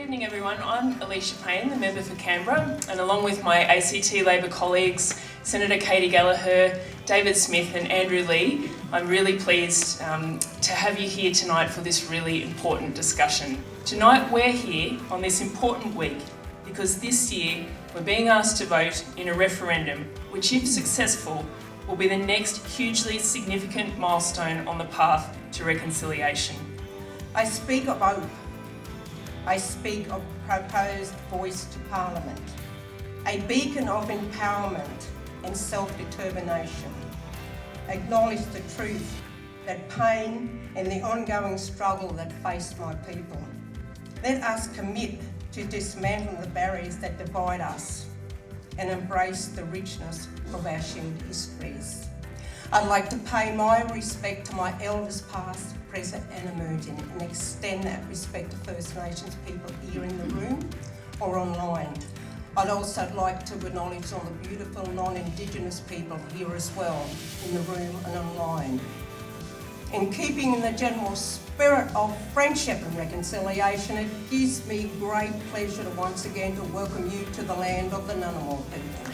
evening, everyone. I'm Alicia Payne, the member for Canberra, and along with my ACT Labor colleagues, Senator Katy Gallagher, David Smith and Andrew Leigh, I'm really pleased to have you here tonight for this really important discussion. Tonight we're here on this important week because this year we're being asked to vote in a referendum which, if successful, will be the next hugely significant milestone on the path to reconciliation. I speak of hope. I speak of proposed voice to Parliament, a beacon of empowerment and self-determination. Acknowledge the truth, that pain and the ongoing struggle that faced my people. Let us commit to dismantling the barriers that divide us and embrace the richness of our shared histories. I'd like to pay my respect to my elders past, present and emerging, and extend that respect to First Nations people here in the room or online. I'd also like to acknowledge all the beautiful non-Indigenous people here as well, in the room and online. In keeping in the general spirit of friendship and reconciliation, it gives me great pleasure to once again to welcome you to the land of the Ngunnawal people.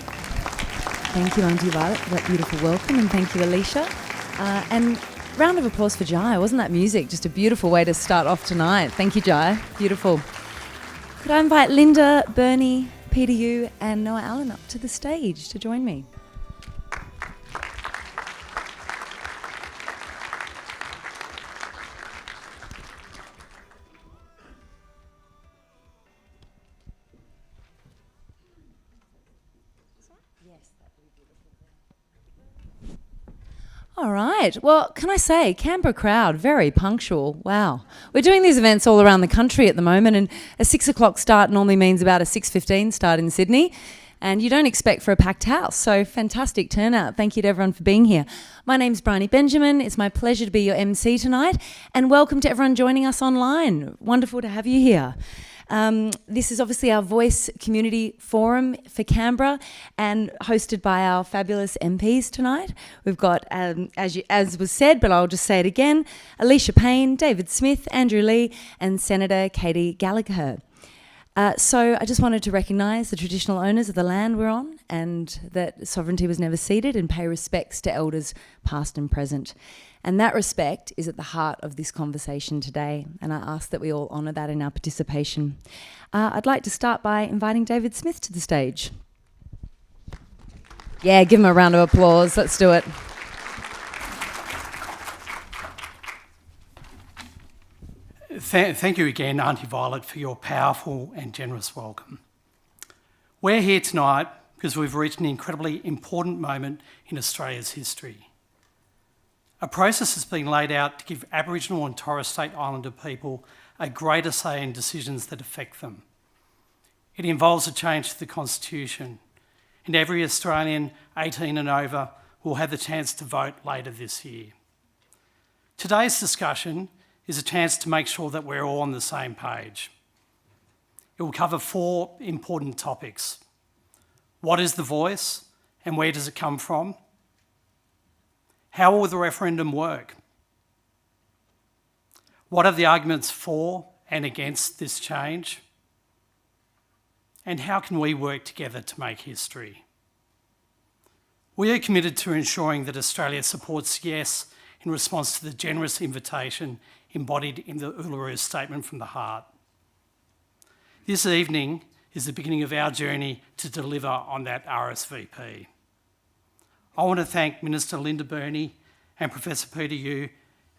Thank you, Auntie Violet, for that beautiful welcome, and thank you, Alicia. And round of applause for Jai. Wasn't that music just a beautiful way to start off tonight? Thank you, Jai. Beautiful. Could I invite Linda Burney, Peter Yu and Noah Allan up to the stage to join me? All right. Well, can I say, Canberra crowd, very punctual. Wow. We're doing these events all around the country at the moment, and a 6 o'clock start normally means about a 6:15 start in Sydney, and you don't expect for a packed house. So fantastic turnout. Thank you to everyone for being here. My name's Bryony Benjamin. It's my pleasure to be your MC tonight, and welcome to everyone joining us online. Wonderful to have you here. This is obviously our Voice Community Forum for Canberra and hosted by our fabulous MPs tonight. We've got, as was said, but I'll just say it again, Alicia Payne, David Smith, Andrew Leigh and Senator Katy Gallagher. So I just wanted to recognise the traditional owners of the land we're on and that sovereignty was never ceded, and pay respects to elders past and present. And that respect is at the heart of this conversation today, and I ask that we all honour that in our participation. I'd like to start by inviting David Smith to the stage. Yeah, give him a round of applause. Let's do it. Thank you again, Auntie Violet, for your powerful and generous welcome. We're here tonight because we've reached an incredibly important moment in Australia's history. A process has been laid out to give Aboriginal and Torres Strait Islander people a greater say in decisions that affect them. It involves a change to the Constitution, and every Australian 18 and over will have the chance to vote later this year. Today's discussion is a chance to make sure that we're all on the same page. It will cover 4 important topics. What is the voice and where does it come from? How will the referendum work? What are the arguments for and against this change? And how can we work together to make history? We are committed to ensuring that Australia supports yes in response to the generous invitation embodied in the Uluru Statement from the Heart. This evening is the beginning of our journey to deliver on that RSVP. I want to thank Minister Linda Burney and Professor Peter Yu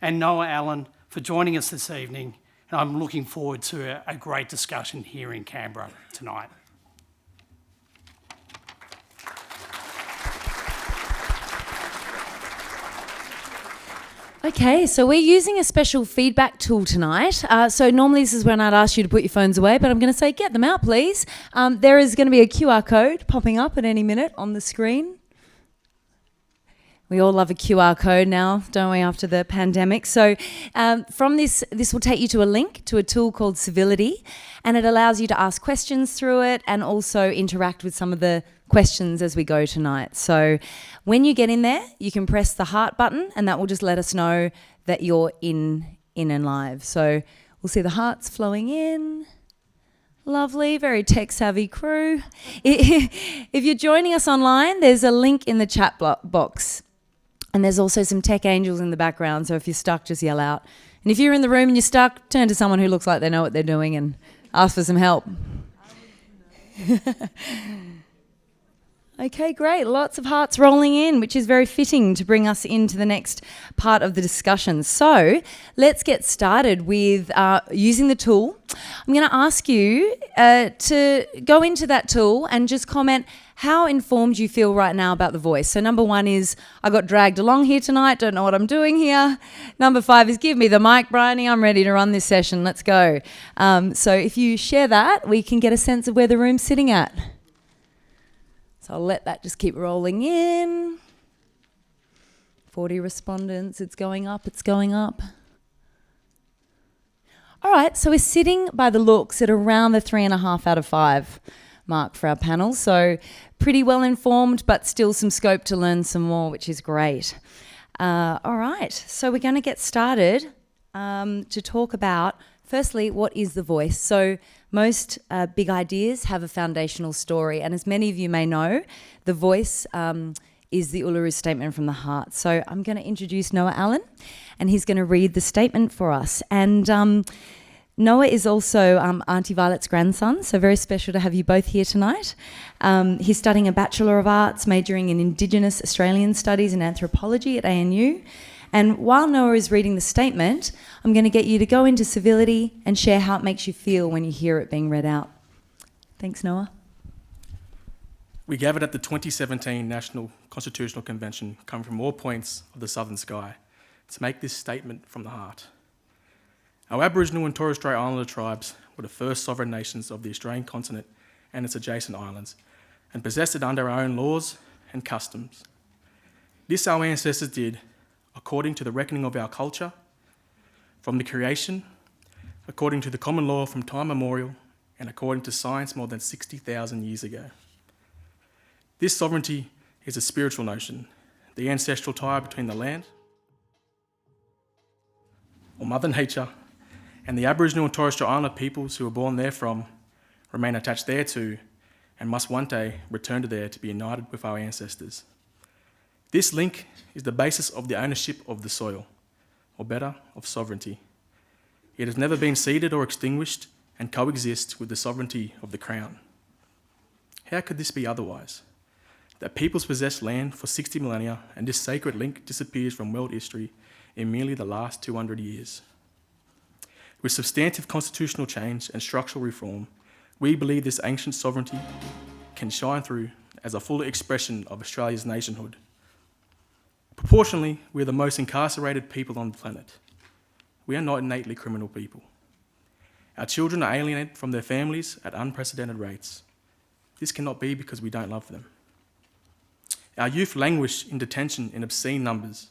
and Noah Allan for joining us this evening, and I'm looking forward to a great discussion here in Canberra tonight. Okay, so we're using a special feedback tool tonight. So normally this is when I'd ask you to put your phones away, but I'm going to say get them out, please. There is going to be a QR code popping up at any minute on the screen. We all love a QR code now, don't we, after the pandemic? So from this will take you to a link to a tool called Civility, and it allows you to ask questions through it and also interact with some of the questions as we go tonight. So when you get in there, you can press the heart button, and that will just let us know that you're in and live. So we'll see the hearts flowing in. Lovely, very tech-savvy crew. If you're joining us online, there's a link in the chat box. And there's also some tech angels in the background, so if you're stuck, just yell out. And if you're in the room and you're stuck, turn to someone who looks like they know what they're doing and ask for some help. Okay, great. Lots of hearts rolling in, which is very fitting to bring us into the next part of the discussion. So let's get started with using the tool. I'm going to ask you to go into that tool and just comment how informed you feel right now about the voice. So number 1 is, I got dragged along here tonight, don't know what I'm doing here. Number 5 is, give me the mic, Bryony, I'm ready to run this session, let's go. So if you share that, we can get a sense of where the room's sitting at. So I'll let that just keep rolling in. 40 respondents, it's going up, it's going up. All right, so we're sitting by the looks at around the 3.5 out of 5 mark for our panel. So pretty well informed, but still some scope to learn some more, which is great. All right, so we're going to get started to talk about, firstly, what is the voice? So most big ideas have a foundational story, and as many of you may know, the voice is the Uluru Statement from the Heart. So I'm going to introduce Noah Allan, and he's going to read the statement for us. And Noah is also Auntie Violet's grandson, so very special to have you both here tonight. He's studying a Bachelor of Arts, majoring in Indigenous Australian Studies and Anthropology at ANU. And while Noah is reading the statement, I'm going to get you to go into civility and share how it makes you feel when you hear it being read out. Thanks, Noah. We gathered at the 2017 National Constitutional Convention, coming from all points of the southern sky, to make this statement from the heart. Our Aboriginal and Torres Strait Islander tribes were the first sovereign nations of the Australian continent and its adjacent islands, and possessed it under our own laws and customs. This our ancestors did according to the reckoning of our culture, from the creation, according to the common law from time immemorial, and according to science more than 60,000 years ago. This sovereignty is a spiritual notion, the ancestral tie between the land, or Mother Nature, and the Aboriginal and Torres Strait Islander peoples who were born therefrom remain attached thereto and must one day return to there to be united with our ancestors. This link is the basis of the ownership of the soil, or better, of sovereignty. It has never been ceded or extinguished and coexists with the sovereignty of the Crown. How could this be otherwise? That peoples possess land for 60 millennia and this sacred link disappears from world history in merely the last 200 years. With substantive constitutional change and structural reform, we believe this ancient sovereignty can shine through as a full expression of Australia's nationhood. Proportionally, we are the most incarcerated people on the planet. We are not innately criminal people. Our children are alienated from their families at unprecedented rates. This cannot be because we don't love them. Our youth languish in detention in obscene numbers.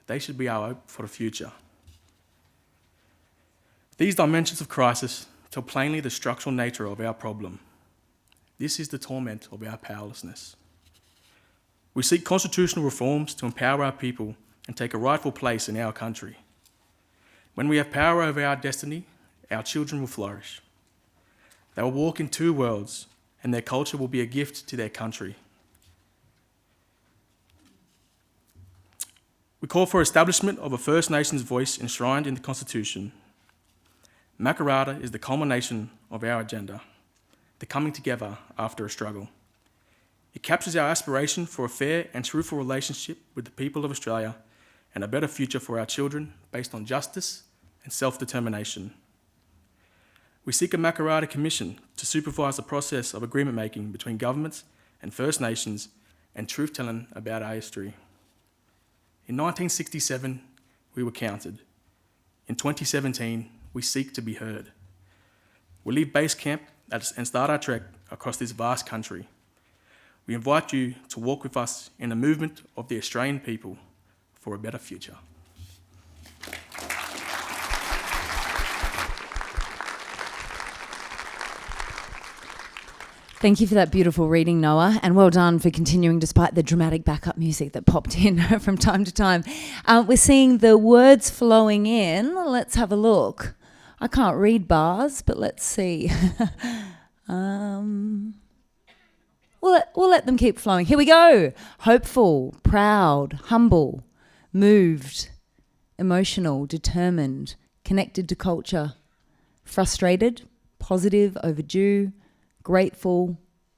They should be our hope for the future. These dimensions of crisis tell plainly the structural nature of our problem. This is the torment of our powerlessness. We seek constitutional reforms to empower our people and take a rightful place in our country. When we have power over our destiny, our children will flourish. They will walk in two worlds, and their culture will be a gift to their country. We call for establishment of a First Nations voice enshrined in the Constitution. Makarrata is the culmination of our agenda, the coming together after a struggle. It captures our aspiration for a fair and truthful relationship with the people of Australia and a better future for our children based on justice and self-determination. We seek a Makarrata Commission to supervise the process of agreement making between governments and First Nations and truth-telling about our history. In 1967, we were counted. In 2017, we seek to be heard. We leave base camp and start our trek across this vast country. We invite you to walk with us in the movement of the Australian people for a better future. Thank you for that beautiful reading, Noah, and well done for continuing despite the dramatic backup music that popped in from time to time. We're seeing the words flowing in. Let's have a look. I can't read bars, but let's see. We'll let them keep flowing. Here we go. Hopeful, proud, humble, moved, emotional, determined, connected to culture, frustrated, positive, overdue, grateful,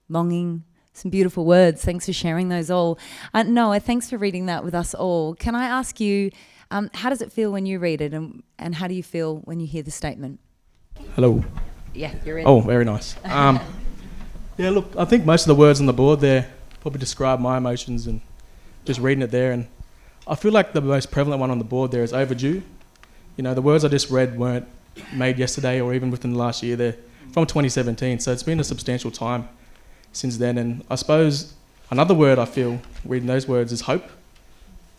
longing. Some beautiful words. Thanks for sharing those all. Noah, thanks for reading that with us all. Can I ask you, how does it feel when you read it, and how do you feel when you hear the statement? Hello. Yeah, you're in. Oh, very nice. Yeah, look, I think most of the words on the board there probably describe my emotions, and just reading it there. And I feel like the most prevalent one on the board there is overdue. You know, the words I just read weren't made yesterday or even within the last year. They're from 2017, so it's been a substantial time since then. And I suppose another word I feel reading those words is hope.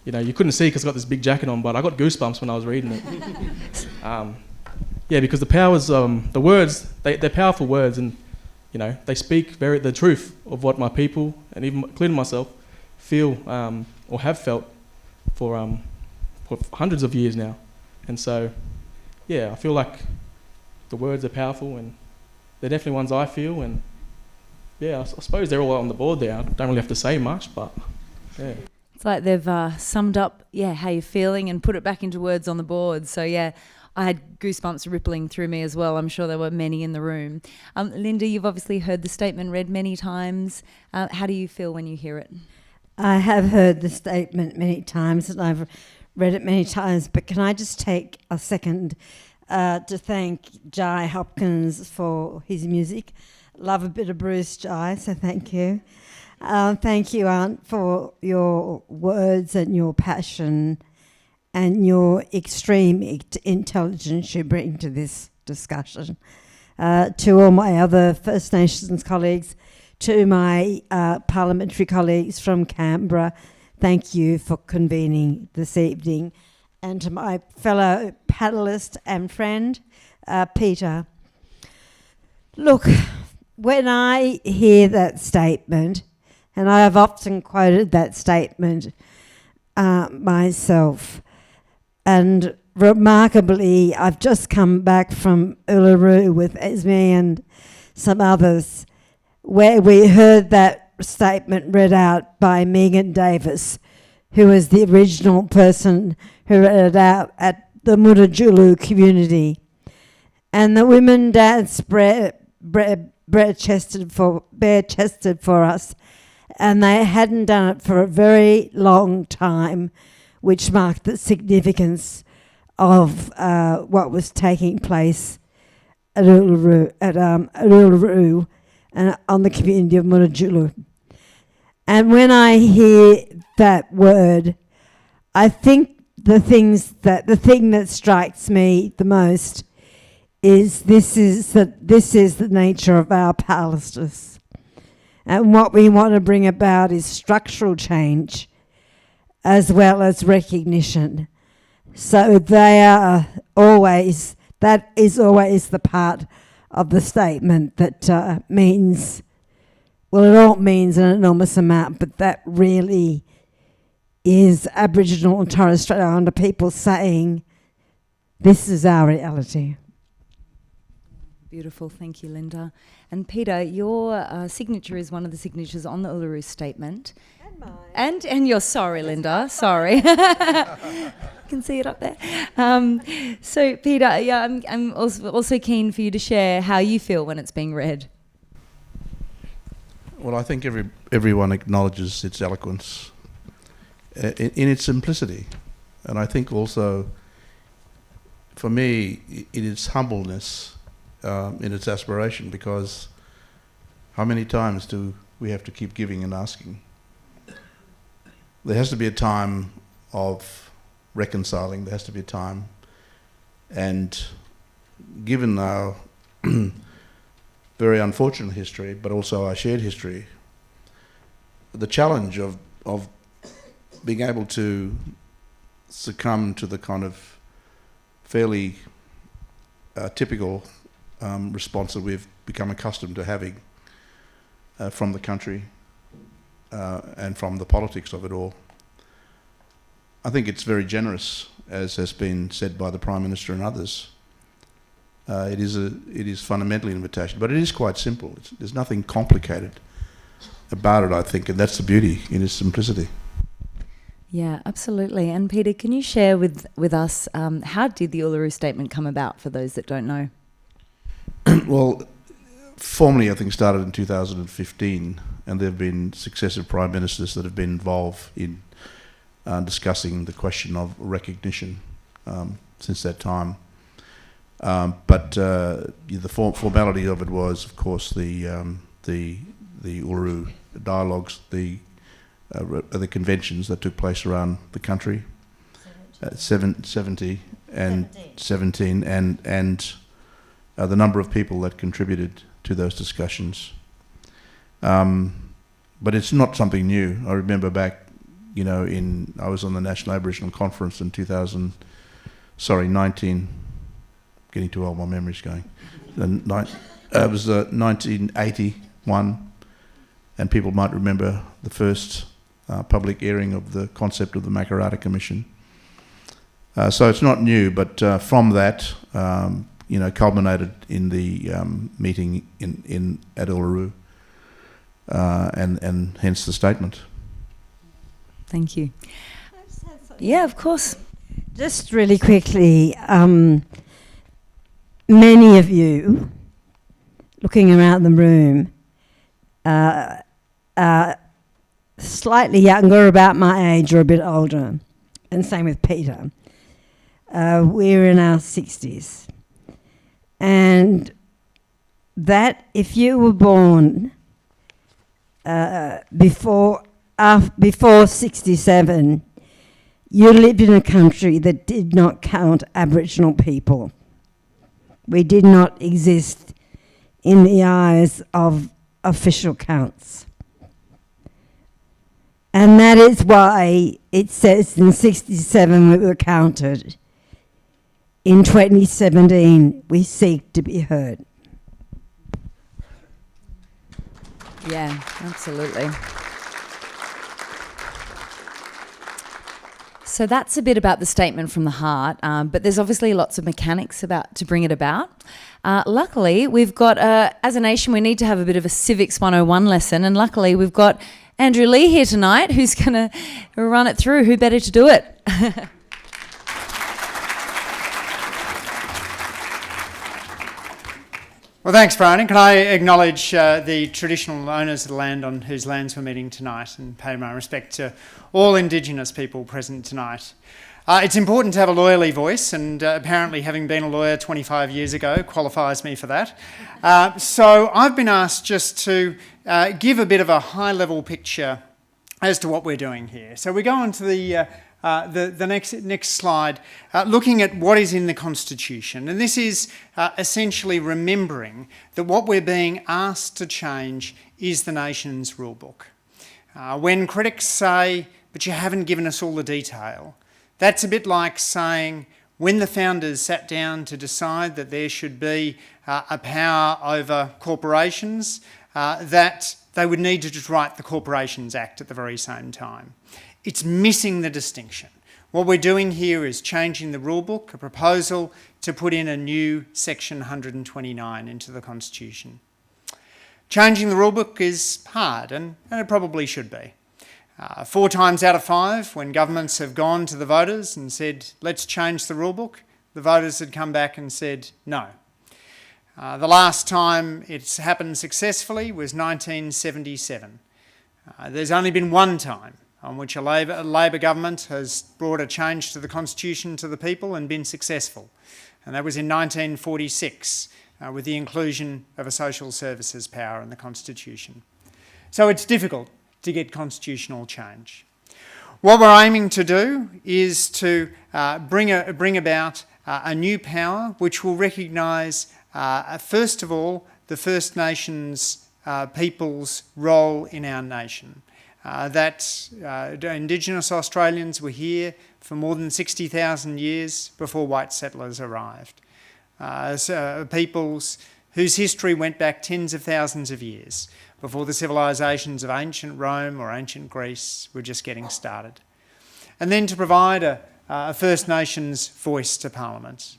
You know, you couldn't see because I've got this big jacket on, but I got goosebumps when I was reading it. Yeah, because the powers, the words, they're powerful words, and you know, they speak the truth of what my people, and even including myself, feel or have felt for hundreds of years now. And so, yeah, I feel like the words are powerful, and they're definitely ones I feel. And yeah, I suppose they're all on the board there. I don't really have to say much, but yeah. It's like they've summed up, how you're feeling and put it back into words on the board. So yeah, I had goosebumps rippling through me as well. I'm sure there were many in the room. Linda, you've obviously heard the statement read many times. How do you feel when you hear it? I have heard the statement many times and I've read it many times, but can I just take a second to thank Jai Hopkins for his music. Love a bit of Bruce, Jai, so thank you. Thank you, Aunt, for your words and your passion and your extreme intelligence you bring to this discussion. To all my other First Nations colleagues, to my parliamentary colleagues from Canberra, thank you for convening this evening. And to my fellow panellist and friend, Peter. Look, when I hear that statement, and I have often quoted that statement myself, and remarkably, I've just come back from Uluru with Esme and some others, where we heard that statement read out by Megan Davis, who was the original person who read it out at the Mudurjulu community. And the women danced bare-chested for us, and they hadn't done it for a very long time, which marked the significance of what was taking place at Uluru, and on the community of Mudurjulu. And when I hear that word, I think the thing that strikes me the most is this is the nature of our powerlessness. And what we want to bring about is structural change as well as recognition. So that is always the part of the statement that means, well, it all means an enormous amount, but that really is Aboriginal and Torres Strait Islander people saying, this is our reality. Beautiful, thank you, Linda. And Peter, your signature is one of the signatures on the Uluru Statement. And mine. And you're sorry, Linda, sorry. You can see it up there. So, Peter, I'm also keen for you to share how you feel when it's being read. Well, I think everyone acknowledges its eloquence in its simplicity. And I think also, for me, it is humbleness in its aspiration, because how many times do we have to keep giving and asking? There has to be a time of reconciling, there has to be a time, and given our very unfortunate history, but also our shared history, the challenge of being able to succumb to the kind of fairly typical response that we've become accustomed to having from the country and from the politics of it all. I think it's very generous, as has been said by the Prime Minister and others, It is fundamentally an invitation, but it is quite simple. There's nothing complicated about it, I think, and that's the beauty in its simplicity. Yeah, absolutely. And Peter, can you share with us how did the Uluru Statement come about for those that don't know? Well, formally, I think started in 2015, and there have been successive prime ministers that have been involved in discussing the question of recognition since that time. But the formality of it was, of course, the Uluru dialogues, the conventions that took place around the country, 17 and the number of people that contributed to those discussions. But it's not something new. I remember back, I was on the National Aboriginal Conference in 19, getting too old, my memory's going. It was 1981, and people might remember the first public airing of the concept of the Makarrata Commission. So it's not new, but from that, culminated in the meeting at Uluru, and hence the statement. Thank you. Yeah, of course. Just really quickly, many of you looking around the room are slightly younger, about my age, or a bit older, and same with Peter. We're in our 60s. And that if you were born before 67, you lived in a country that did not count Aboriginal people. We did not exist in the eyes of official counts. And that is why it says in 67 we were counted. In 2017, we seek to be heard. Yeah, absolutely. So that's a bit about the statement from the heart, but there's obviously lots of mechanics to bring it about. Luckily, we've got, as a nation, we need to have a bit of a Civics 101 lesson, and luckily we've got Andrew Leigh here tonight who's going to run it through. Who better to do it? Well, thanks, Brian. Can I acknowledge the traditional owners of the land on whose lands we're meeting tonight and pay my respect to all Indigenous people present tonight. It's important to have a lawyerly voice, and apparently having been a lawyer 25 years ago qualifies me for that. So I've been asked just to give a bit of a high-level picture as to what we're doing here. So we go on to the next slide, looking at what is in the Constitution. And this is essentially remembering that what we're being asked to change is the nation's rulebook. When critics say, but you haven't given us all the detail, that's a bit like saying, when the founders sat down to decide that there should be a power over corporations, that they would need to just write the Corporations Act at the very same time. It's missing the distinction. What we're doing here is changing the rulebook, a proposal to put in a new Section 129 into the Constitution. Changing the rulebook is hard, and it probably should be. 4 times out of 5, when governments have gone to the voters and said, let's change the rulebook, the voters had come back and said no. The last time it's happened successfully was 1977. There's only been one time on which a Labor government has brought a change to the Constitution to the people and been successful. And that was in 1946, with the inclusion of a social services power in the Constitution. So it's difficult to get constitutional change. What we're aiming to do is to bring about a new power which will recognise, first of all, the First Nations people's role in our nation. That Indigenous Australians were here for more than 60,000 years before white settlers arrived. Peoples whose history went back tens of thousands of years before the civilisations of ancient Rome or ancient Greece were just getting started. And then to provide a First Nations voice to Parliament.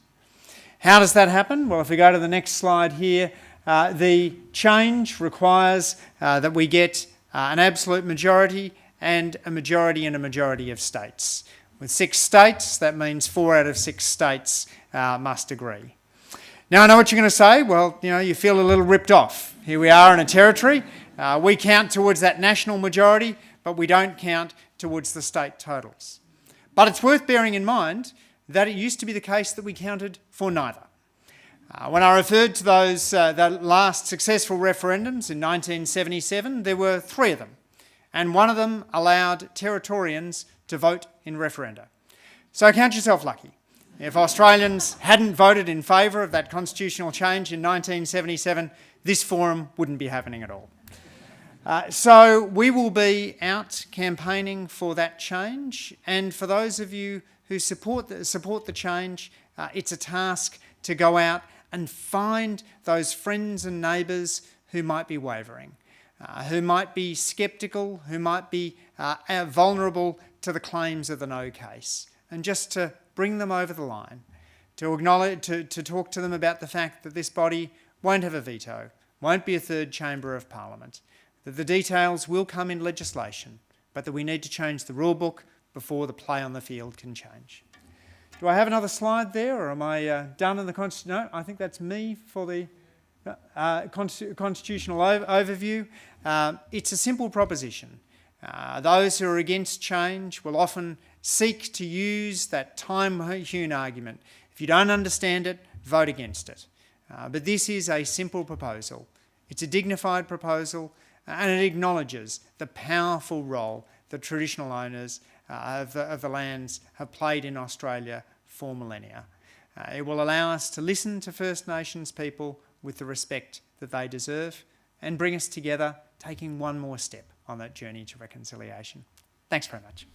How does that happen? Well, if we go to the next slide here, the change requires that we get an absolute majority and a majority in a majority of states. With 6 states, that means 4 out of 6 states must agree. Now, I know what you're going to say. Well, you feel a little ripped off. Here we are in a territory. We count towards that national majority, but we don't count towards the state totals. But it's worth bearing in mind that it used to be the case that we counted for neither. When I referred to those the last successful referendums in 1977, there were 3 of them, and one of them allowed Territorians to vote in referenda. So count yourself lucky. If Australians hadn't voted in favour of that constitutional change in 1977, this forum wouldn't be happening at all. So we will be out campaigning for that change, and for those of you who support the change, it's a task to go out and find those friends and neighbours who might be wavering, who might be sceptical, who might be vulnerable to the claims of the no case, and just to bring them over the line, to acknowledge, to talk to them about the fact that this body won't have a veto, won't be a third chamber of parliament, that the details will come in legislation, but that we need to change the rule book before the play on the field can change. Do I have another slide there, or am I done in the constitution? No, I think that's me for the constitutional overview. It's a simple proposition. Those who are against change will often seek to use that time-hewn argument. If you don't understand it, vote against it. But this is a simple proposal. It's a dignified proposal, and it acknowledges the powerful role that traditional owners of the lands have played in Australia for millennia. It will allow us to listen to First Nations people with the respect that they deserve and bring us together, taking one more step on that journey to reconciliation. Thanks very much.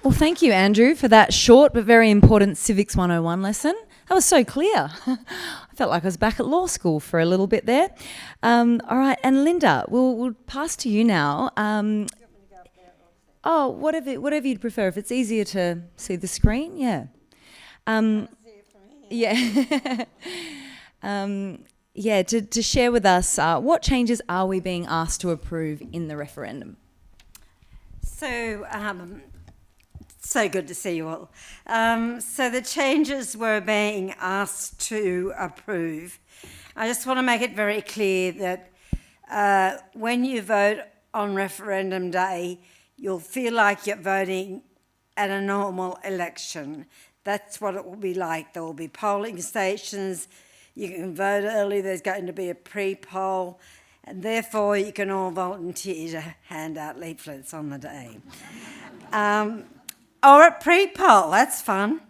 Well, thank you, Andrew, for that short but very important Civics 101 lesson. That was so clear. I felt like I was back at law school for a little bit there. All right, and Linda, we'll pass to you now. Whatever you'd prefer. If it's easier to see the screen, yeah. To share with us what changes are we being asked to approve in the referendum? So good to see you all. So the changes we're being asked to approve, I just want to make it very clear that when you vote on referendum day, you'll feel like you're voting at a normal election. That's what it will be like. There will be polling stations. You can vote early. There's going to be a pre-poll, and therefore you can all volunteer to hand out leaflets on the day. Or a pre-poll, that's fun.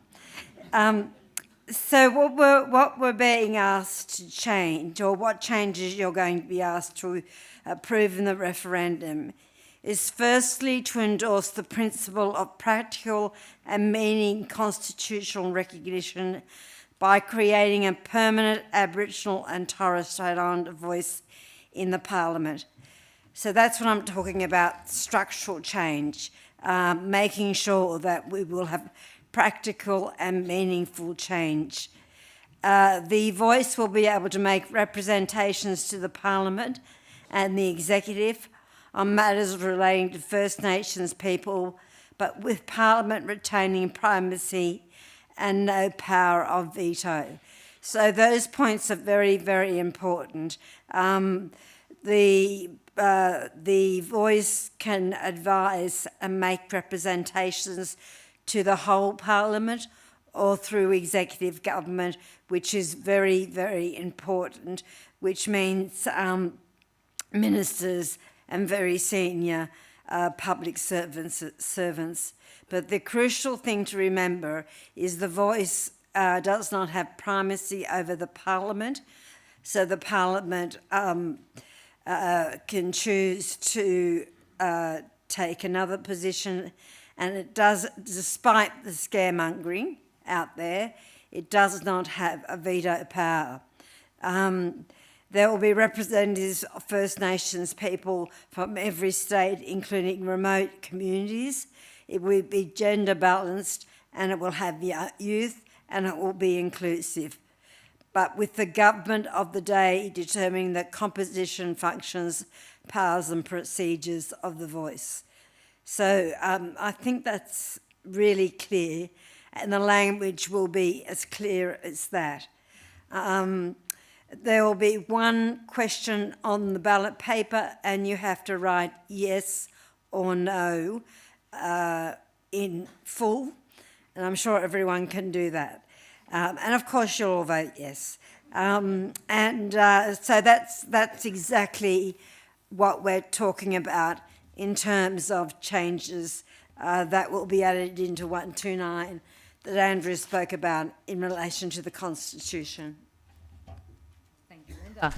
So what we're being asked to change, or what changes you're going to be asked to approve in the referendum, is firstly to endorse the principle of practical and meaning constitutional recognition by creating a permanent Aboriginal and Torres Strait Islander voice in the Parliament. So that's what I'm talking about, structural change. Making sure that we will have practical and meaningful change. The voice will be able to make representations to the Parliament and the Executive on matters relating to First Nations people, but with Parliament retaining primacy and no power of veto. So those points are very, very important. The voice can advise and make representations to the whole Parliament or through executive government, which is very, very important, which means ministers and very senior public servants. But the crucial thing to remember is the voice does not have primacy over the Parliament, so the Parliament can choose to take another position, and it does, despite the scaremongering out there, it does not have a veto power. There will be representatives of First Nations people from every state, including remote communities. It will be gender balanced, and it will have youth, and it will be inclusive. But with the government of the day determining the composition, functions, powers and procedures of the voice. So I think that's really clear, and the language will be as clear as that. There will be one question on the ballot paper, and you have to write yes or no in full, and I'm sure everyone can do that. And of course you'll all vote yes. So that's exactly what we're talking about in terms of changes that will be added into 129 that Andrew spoke about in relation to the Constitution. Thank you, Linda.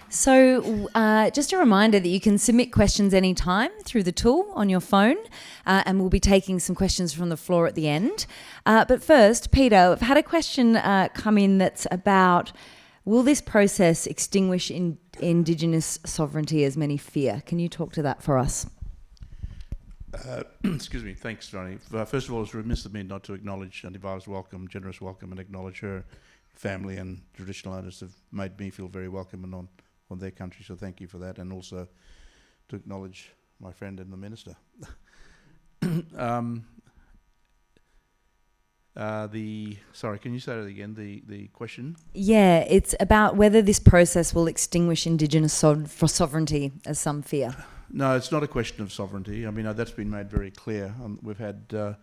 So just a reminder that you can submit questions anytime through the tool on your phone, and we'll be taking some questions from the floor at the end. But first, Peter, I've had a question come in that's about, will this process extinguish Indigenous sovereignty as many fear? Can you talk to that for us? Excuse me, thanks, Johnny. First of all, it's remiss of me not to acknowledge Ndiva's welcome, generous welcome, and acknowledge her family and traditional owners have made me feel very welcome and on their country, so thank you for that, and also to acknowledge my friend and the Minister. Sorry, can you say that again, the question? Yeah, it's about whether this process will extinguish Indigenous sovereignty as some fear. No, it's not a question of sovereignty. I mean, that's been made very clear. We've had,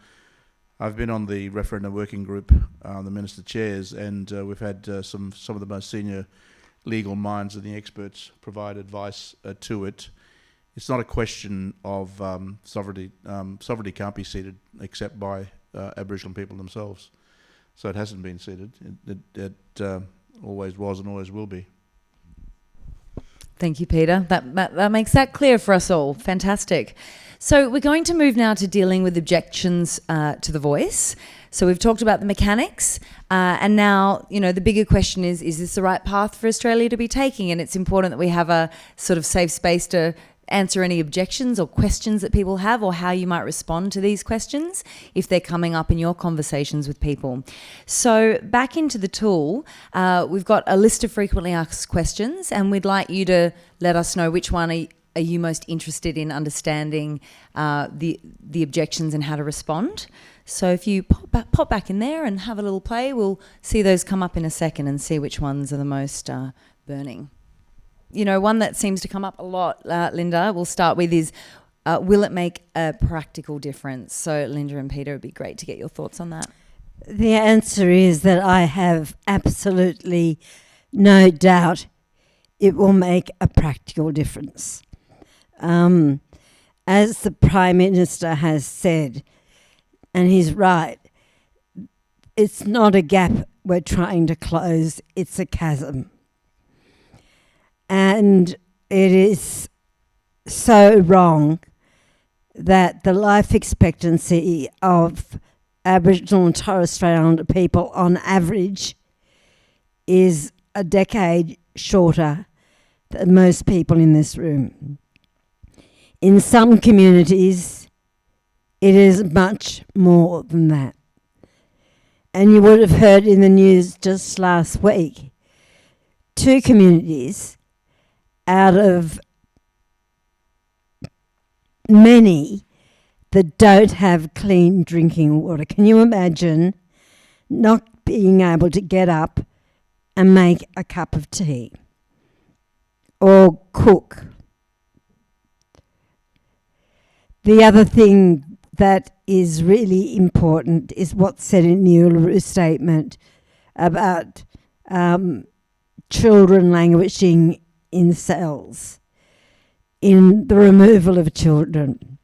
I've been on the referendum working group, the Minister chairs, and we've had some of the most senior legal minds and the experts provide advice to it. It's not a question of sovereignty. Sovereignty can't be ceded except by Aboriginal people themselves. So it hasn't been ceded. It always was and always will be. Thank you, Peter. That makes that clear for us all. Fantastic. So we're going to move now to dealing with objections to the voice. So we've talked about the mechanics, and now, you know, the bigger question is this the right path for Australia to be taking? And it's important that we have a sort of safe space to answer any objections or questions that people have, or how you might respond to these questions if they're coming up in your conversations with people. So back into the tool, we've got a list of frequently asked questions, and we'd like you to let us know which one are you most interested in understanding the objections and how to respond. So if you pop back in there and have a little play, we'll see those come up in a second and see which ones are the most burning. You know, one that seems to come up a lot, Linda, we'll start with is, will it make a practical difference? So Linda and Peter, it'd be great to get your thoughts on that. The answer is that I have absolutely no doubt it will make a practical difference. As the Prime Minister has said, and he's right, it's not a gap we're trying to close, it's a chasm. And it is so wrong that the life expectancy of Aboriginal and Torres Strait Islander people on average is a decade shorter than most people in this room. In some communities, it is much more than that. And you would have heard in the news just last week, 2 communities out of many that don't have clean drinking water. Can you imagine not being able to get up and make a cup of tea or cook? The other thing that is really important is what's said in the Uluru Statement about children languishing in cells, in the removal of children.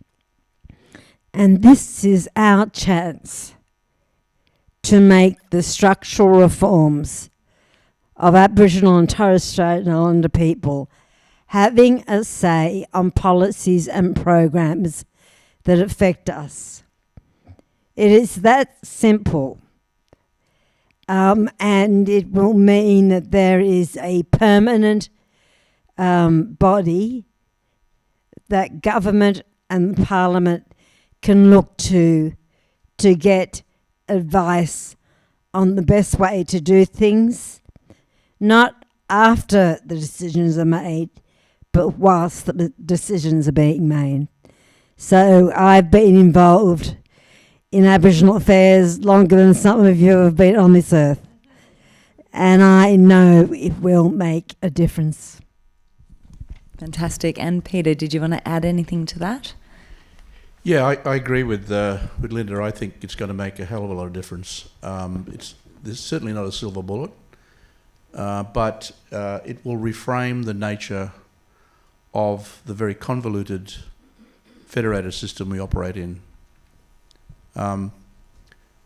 And this is our chance to make the structural reforms of Aboriginal and Torres Strait Islander people having a say on policies and programs that affect us. It is that simple. and it will mean that there is a permanent body that government and Parliament can look to get advice on the best way to do things, not after the decisions are made, but whilst the decisions are being made. So I've been involved in Aboriginal affairs longer than some of you have been on this earth, and I know it will make a difference. Fantastic. And Peter, did you want to add anything to that? Yeah, I agree with Linda. I think it's going to make a hell of a lot of difference. There's certainly not a silver bullet, but it will reframe the nature of the very convoluted federated system we operate in. And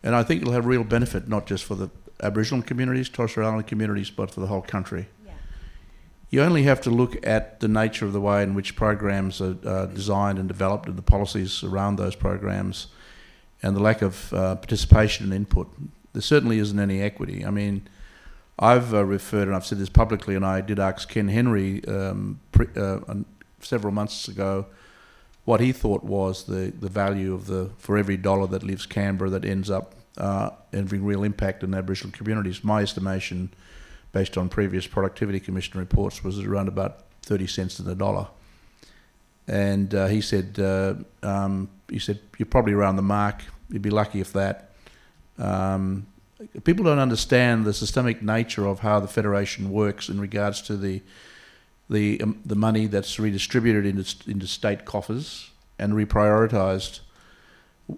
I think it'll have real benefit, not just for the Aboriginal communities, Torres Strait Islander communities, but for the whole country. Yeah. You only have to look at the nature of the way in which programs are designed and developed and the policies around those programs and the lack of participation and input. There certainly isn't any equity. I mean, I've referred, and I've said this publicly, and I did ask Ken Henry several months ago what he thought was the value of for every dollar that leaves Canberra that ends up having real impact in Aboriginal communities. My estimation, based on previous Productivity Commission reports, was around about 30 cents in the dollar. And he said, you're probably around the mark. You'd be lucky if that. People don't understand the systemic nature of how the Federation works in regards to the money that's redistributed into state coffers and reprioritised.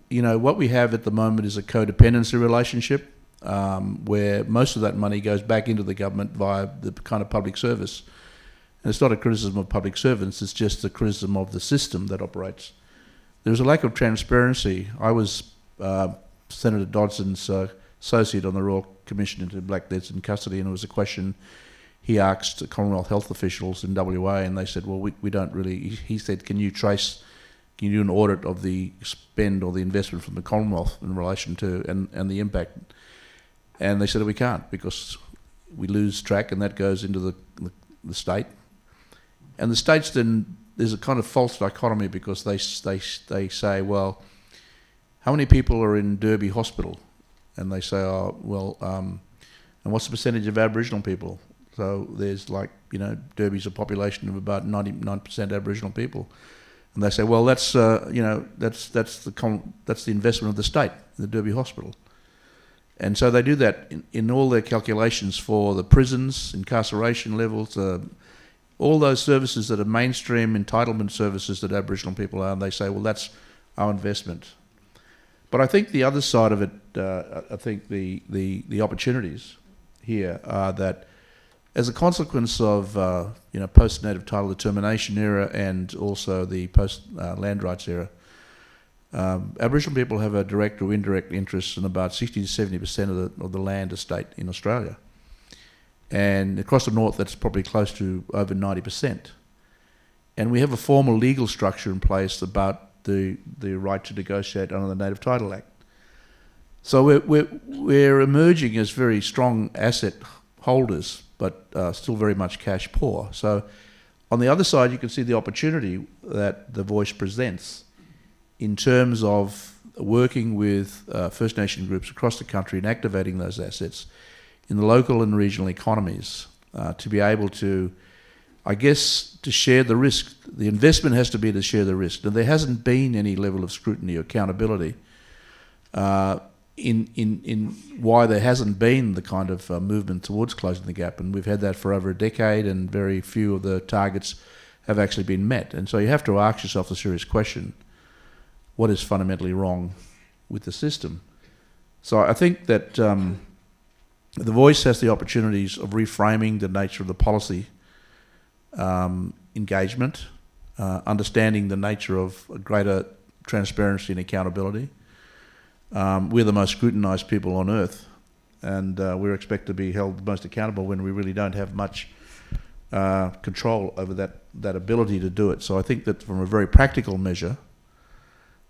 You know, what we have at the moment is a codependency relationship where most of that money goes back into the government via the kind of public service. And it's not a criticism of public servants, it's just a criticism of the system that operates. There's a lack of transparency. I was Senator Dodson's associate on the Royal Commission into Black Deaths in Custody, and it was a question he asked Commonwealth health officials in WA, and they said, well, we don't really... He said, can you do an audit of the spend or the investment from the Commonwealth in relation to, and the impact? And they said, we can't, because we lose track, and that goes into the state. And the states then, there's a kind of false dichotomy, because they say, well, how many people are in Derby Hospital? And they say, and what's the percentage of Aboriginal people? So there's Derby's a population of about 99% Aboriginal people. And they say, well, that's the investment of the state, the Derby Hospital. And so they do that in all their calculations for the prisons, incarceration levels, all those services that are mainstream entitlement services that Aboriginal people are, and they say, well, that's our investment. But I think the other side of it, I think the opportunities here are that as a consequence of post-native title determination era and also the post-land rights era, Aboriginal people have a direct or indirect interest in about 60 to 70% of the land estate in Australia. And across the north, that's probably close to over 90%. And we have a formal legal structure in place about the right to negotiate under the Native Title Act. So we're emerging as very strong asset holders, but still very much cash poor. So on the other side, you can see the opportunity that the voice presents in terms of working with First Nation groups across the country and activating those assets in the local and regional economies to be able to, I guess, to share the risk. The investment has to be to share the risk. And there hasn't been any level of scrutiny or accountability in why there hasn't been the kind of movement towards closing the gap. And we've had that for over a decade, and very few of the targets have actually been met. And so you have to ask yourself the serious question, what is fundamentally wrong with the system? So I think that the voice has the opportunities of reframing the nature of the policy engagement, understanding the nature of greater transparency and accountability. We're the most scrutinised people on earth, and we're expected to be held most accountable when we really don't have much control over that ability to do it. So I think that from a very practical measure,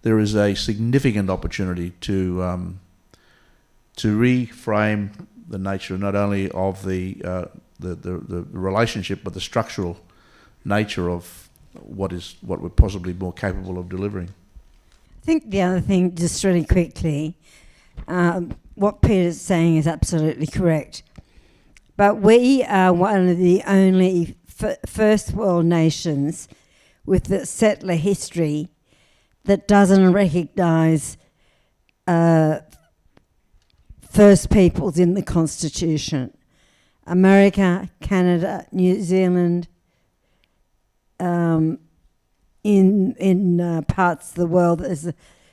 there is a significant opportunity to reframe the nature not only of the relationship, but the structural nature of what we're possibly more capable of delivering. I think the other thing, just really quickly, what Peter's saying is absolutely correct. But we are one of the only first world nations with the settler history that doesn't recognise First Peoples in the Constitution. America, Canada, New Zealand, in parts of the world,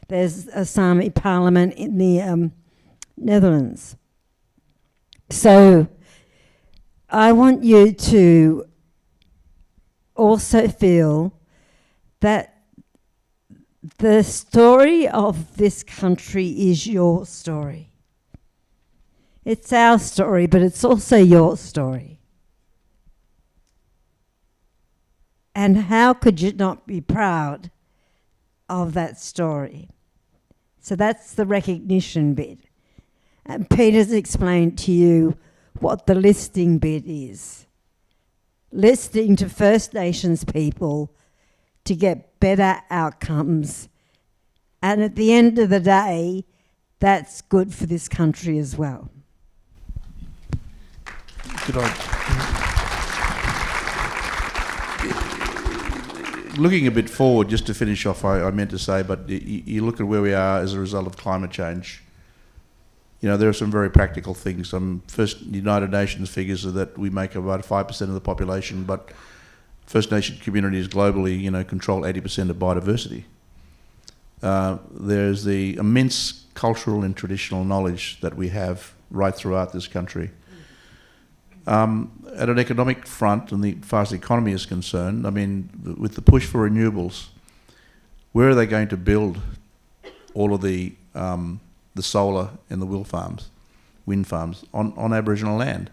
there's a Sami parliament in the Netherlands. So I want you to also feel that the story of this country is your story. It's our story, but it's also your story. And how could you not be proud of that story? So that's the recognition bit. And Peter's explained to you what the listening bit is. Listening to First Nations people to get better outcomes. And at the end of the day, that's good for this country as well. Could I, looking a bit forward, just to finish off, I meant to say, but you look at where we are as a result of climate change. You know, there are some very practical things. First, United Nations figures are that we make about 5% of the population, but First Nation communities globally, you know, control 80% of biodiversity. There's the immense cultural and traditional knowledge that we have right throughout this country. At an economic front, and as far as the economy is concerned, I mean, with the push for renewables, where are they going to build all of the solar and the wind farms on Aboriginal land?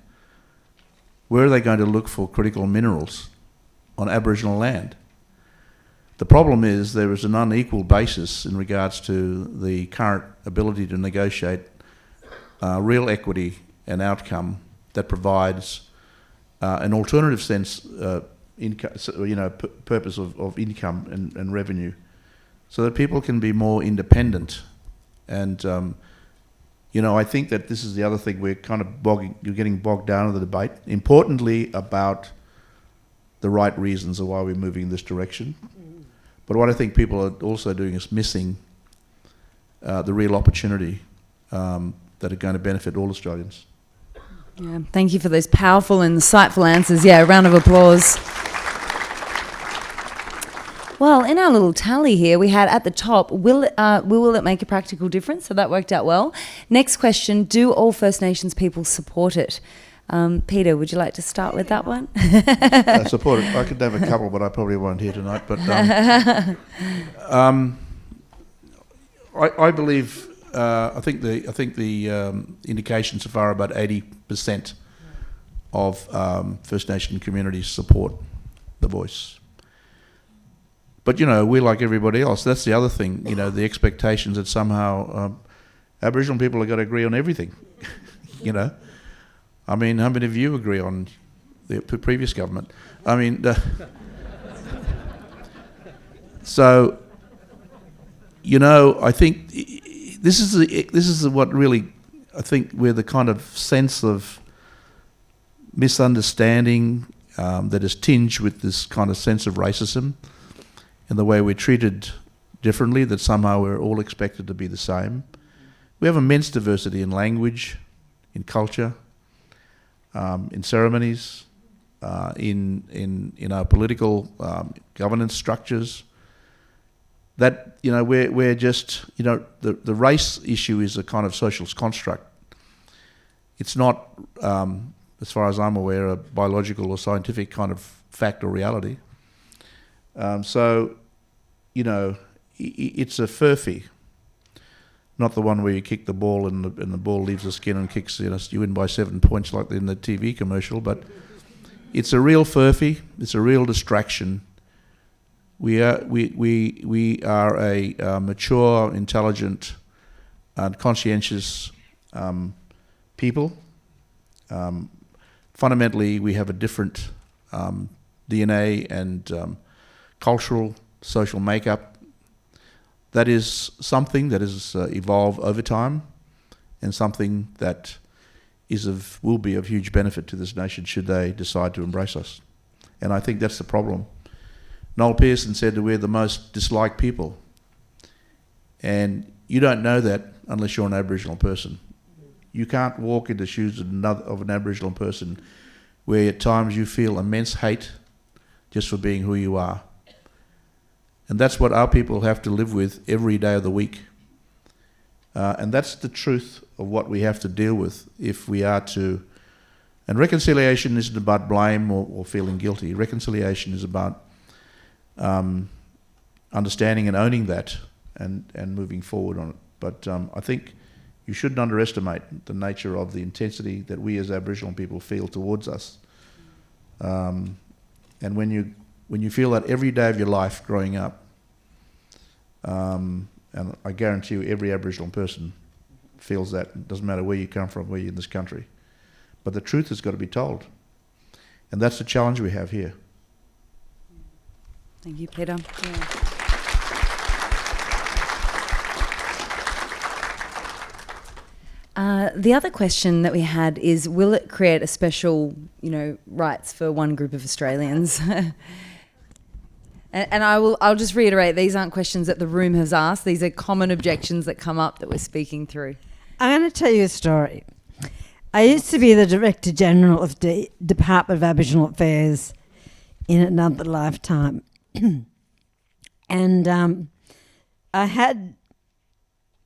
Where are they going to look for critical minerals on Aboriginal land? The problem is there is an unequal basis in regards to the current ability to negotiate real equity and outcome that provides an alternative sense, purpose of income and revenue, so that people can be more independent. And I think that this is the other thing we're kind of you're getting bogged down in the debate. Importantly, about the right reasons of why we're moving in this direction. But what I think people are also doing is missing the real opportunity that are going to benefit all Australians. Yeah, thank you for those powerful and insightful answers. Yeah, a round of applause. Well, in our little tally here, we had at the top, will it make a practical difference? So that worked out well. Next question, do all First Nations people support it? Peter, would you like to start with that one? I support it. I could have a couple, but I probably won't here tonight. But I believe, I think the indications so far are about 80% of First Nation communities support the voice. But, we're like everybody else. That's the other thing, the expectations that somehow Aboriginal people have got to agree on everything, I mean, how many of you agree on the previous government? I mean, so, I think this is what really, I think, where the kind of sense of misunderstanding that is tinged with this kind of sense of racism and the way we're treated differently, that somehow we're all expected to be the same. We have immense diversity in language, in culture, in ceremonies, in our political governance structures. That we're just the race issue is a kind of social construct. It's not, as far as I'm aware, a biological or scientific kind of fact or reality. So, it's a furphy, not the one where you kick the ball and the ball leaves the skin and kicks, you win by 7 points like in the TV commercial, but it's a real furphy, it's a real distraction. We are a mature, intelligent, and conscientious people, Fundamentally, we have a different DNA and cultural, social makeup. That is something that has evolved over time, and something that will be of huge benefit to this nation should they decide to embrace us. And I think that's the problem. Noel Pearson said that we're the most disliked people. And you don't know that unless you're an Aboriginal person. You can't walk in the shoes of an Aboriginal person where at times you feel immense hate just for being who you are. And that's what our people have to live with every day of the week. And that's the truth of what we have to deal with if we are to... And reconciliation isn't about blame or feeling guilty. Reconciliation is about understanding and owning that and moving forward on it. But I think you shouldn't underestimate the nature of the intensity that we as Aboriginal people feel towards us. And when you feel that every day of your life growing up, and I guarantee you every Aboriginal person feels that. It doesn't matter where you come from, where you're in this country. But the truth has got to be told. And that's the challenge we have here. Thank you, Peter. The other question that we had is, will it create a special, rights for one group of Australians? And I'll just reiterate, these aren't questions that the room has asked. These are common objections that come up that we're speaking through. I'm going to tell you a story. I used to be the Director General of the Department of Aboriginal Affairs in another lifetime. And I had,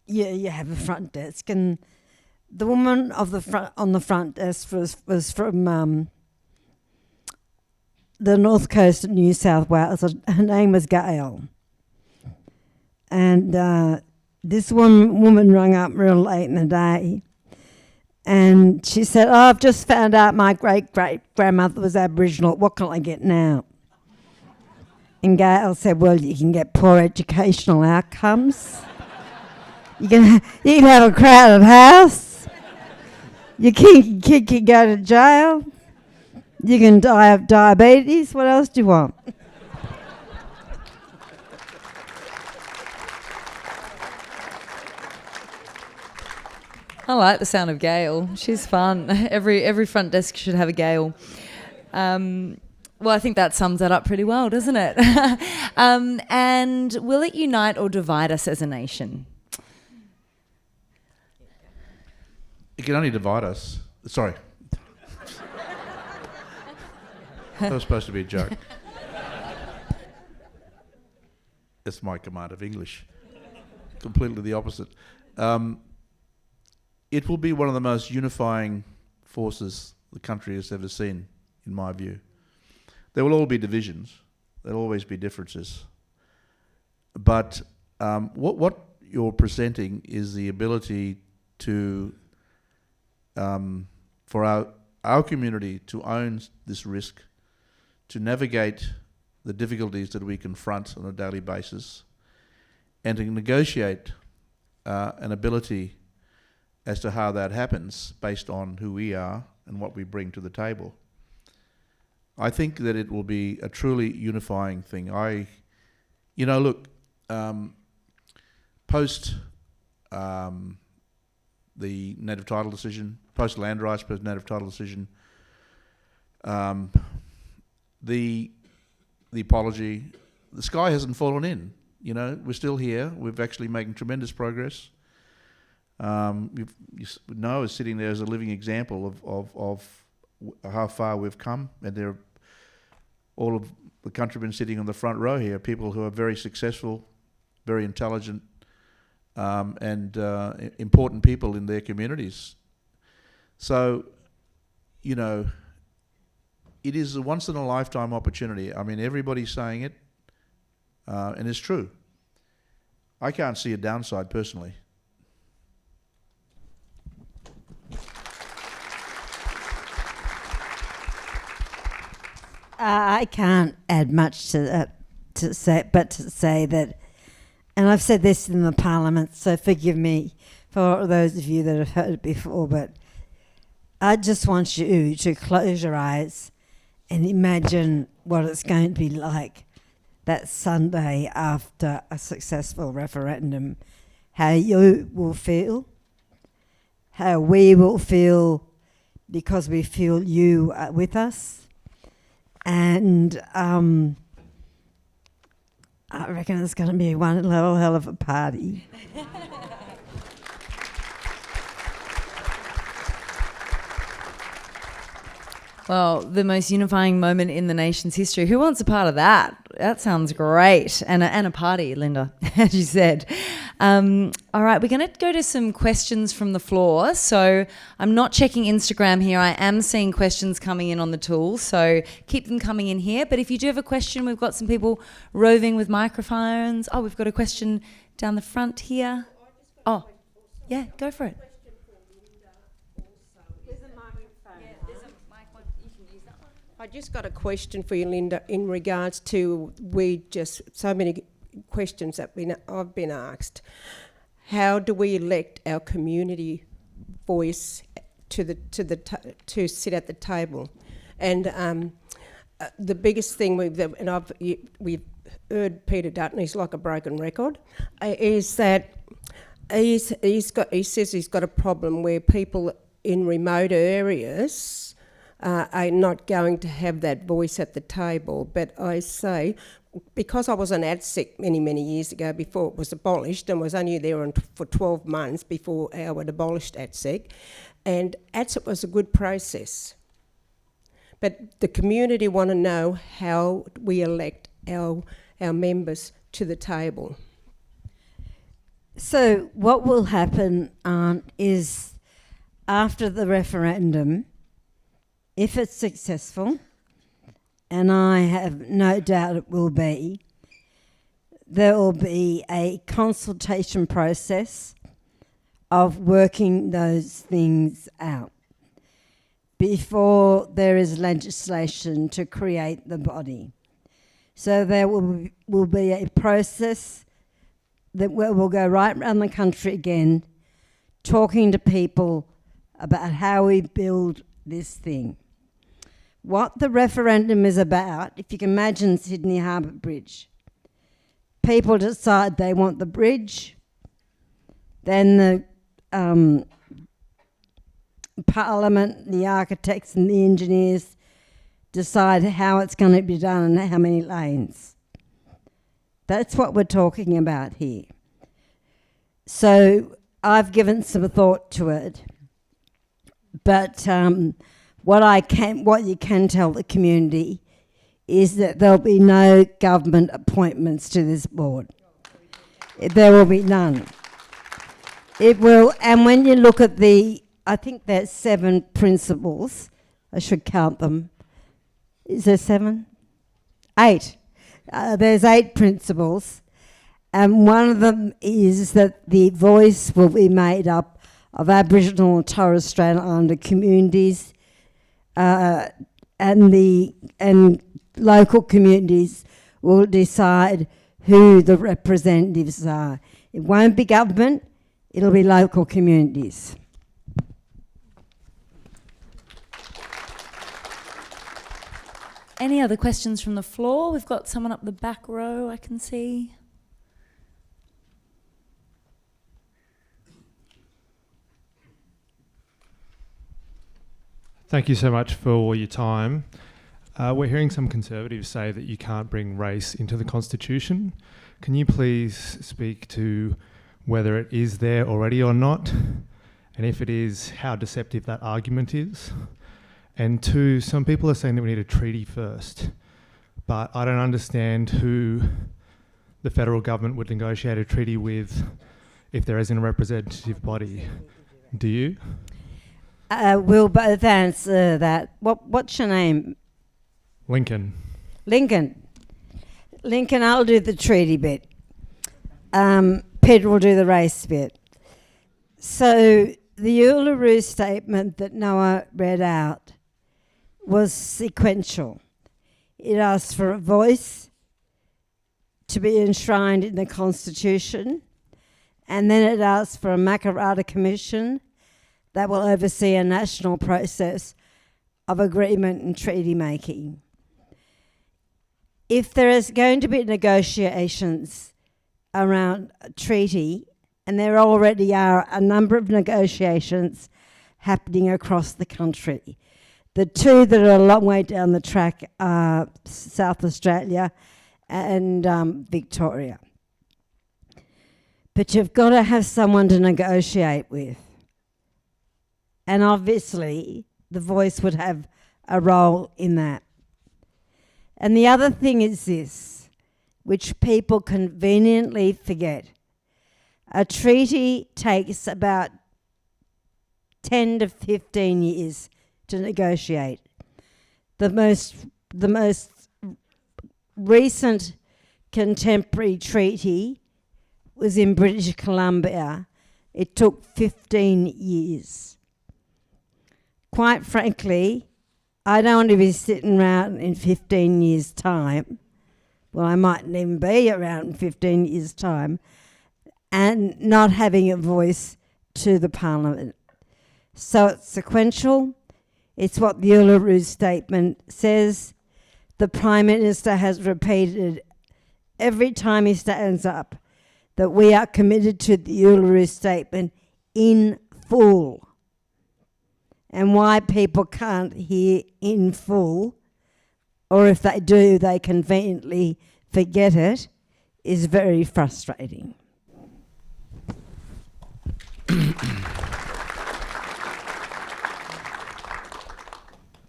you have a front desk, and the woman on the front desk was from the north coast of New South Wales. Her name was Gail. And this woman rang up real late in the day, and she said, I've just found out my great-great-grandmother was Aboriginal. What can I get now? And Gail said, well, you can get poor educational outcomes. You can have a crowded house. Your kid can go to jail. You can die of diabetes. What else do you want? I like the sound of Gail. She's fun. Every front desk should have a Gail. Well, I think that sums that up pretty well, doesn't it? And will it unite or divide us as a nation? It can only divide us. Sorry. That was supposed to be a joke. That's my command of English. Completely the opposite. It will be one of the most unifying forces the country has ever seen, in my view. There will all be divisions. There'll always be differences. But what you're presenting is the ability to, for our community to own this risk, to navigate the difficulties that we confront on a daily basis, and to negotiate an ability as to how that happens based on who we are and what we bring to the table. I think that it will be a truly unifying thing. Post the native title decision, post land rights, post native title decision, the apology, the sky hasn't fallen in. We're still here. We're actually making tremendous progress. Noah is sitting there as a living example of how far we've come, and all of the countrymen sitting on the front row here, people who are very successful, very intelligent, and important people in their communities. So, it is a once-in-a-lifetime opportunity. I mean, everybody's saying it, and it's true. I can't see a downside personally. I can't add much to that, to say that, and I've said this in the Parliament, so forgive me for those of you that have heard it before, but I just want you to close your eyes and imagine what it's going to be like that Sunday after a successful referendum. How you will feel, how we will feel because we feel you are with us. And I reckon it's going to be one little hell of a party. Well, the most unifying moment in the nation's history. Who wants a part of that? That sounds great. And a party, Linda, as you said. All right, we're going to go to some questions from the floor. So I'm not checking Instagram here. I am seeing questions coming in on the tool. So keep them coming in here. But if you do have a question, we've got some people roving with microphones. Oh, we've got a question down the front here. Oh, yeah, go for it. I just got a question for you, Linda, in regards to so many questions that I've been asked. How do we elect our community voice to sit at the table? And the biggest thing we've heard Peter Dutton, he's like a broken record, is that he says he's got a problem where people in remote areas are not going to have that voice at the table. But I say, because I was on ATSEC many years ago before it was abolished, and was only there for 12 months before Howard abolished ATSEC, and ATSEC was a good process. But the community want to know how we elect our members to the table. So what will happen is after the referendum, if it's successful, and I have no doubt it will be, there will be a consultation process of working those things out before there is legislation to create the body. So there will be a process that will go right around the country again, talking to people about how we build this thing. What the referendum is about, if you can imagine Sydney Harbour Bridge, people decide they want the bridge, then the Parliament, the architects and the engineers decide how it's going to be done and how many lanes. That's what we're talking about here. So I've given some thought to it, but what you can tell the community is that there'll be no government appointments to this board. There will be none. It will, and when you look at I think there's 7 principles. I should count them. Is there 7? 8. There's 8 principles, and one of them is that the voice will be made up of Aboriginal and Torres Strait Islander communities, and local communities will decide who the representatives are. It won't be government, it'll be local communities. Any other questions from the floor? We've got someone up the back row I can see. Thank you so much for your time. We're hearing some Conservatives say that you can't bring race into the Constitution. Can you please speak to whether it is there already or not? And if it is, how deceptive that argument is? And 2, some people are saying that we need a treaty first, but I don't understand who the federal government would negotiate a treaty with if there isn't a representative body. Do you? We'll both answer that. What's your name? Lincoln. Lincoln, I'll do the treaty bit. Peter will do the race bit. So the Uluru statement that Noah read out was sequential. It asked for a voice to be enshrined in the Constitution, and then it asked for a Makarrata Commission, that will oversee a national process of agreement and treaty making. If there is going to be negotiations around a treaty, and there already are a number of negotiations happening across the country. The two that are a long way down the track are South Australia and Victoria. But you've got to have someone to negotiate with. And obviously, the Voice would have a role in that. And the other thing is this, which people conveniently forget. A treaty takes about 10 to 15 years to negotiate. The most recent contemporary treaty was in British Columbia. It took 15 years. Quite frankly, I don't want to be sitting around in 15 years' time. Well, I mightn't even be around in 15 years' time, and not having a voice to the Parliament. So it's sequential. It's what the Uluru Statement says. The Prime Minister has repeated every time he stands up that we are committed to the Uluru Statement in full. And why people can't hear in full, or if they do, they conveniently forget it, is very frustrating.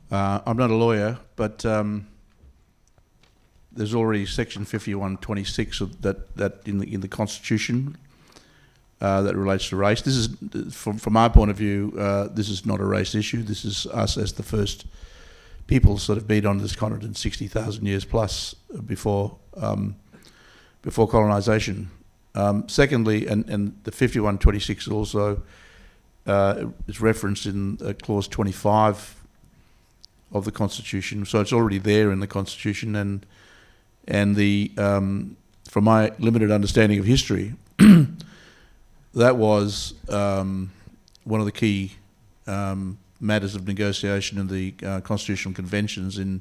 I'm not a lawyer, but there's already Section 5126 that in the Constitution that relates to race. This is, from our point of view, this is not a race issue. This is us as the first peoples that have been on this continent 60,000 years plus before colonisation. Secondly, and the 5126 also is referenced in Clause 25 of the Constitution, so it's already there in the Constitution, and the from my limited understanding of history, that was one of the key matters of negotiation in the constitutional conventions in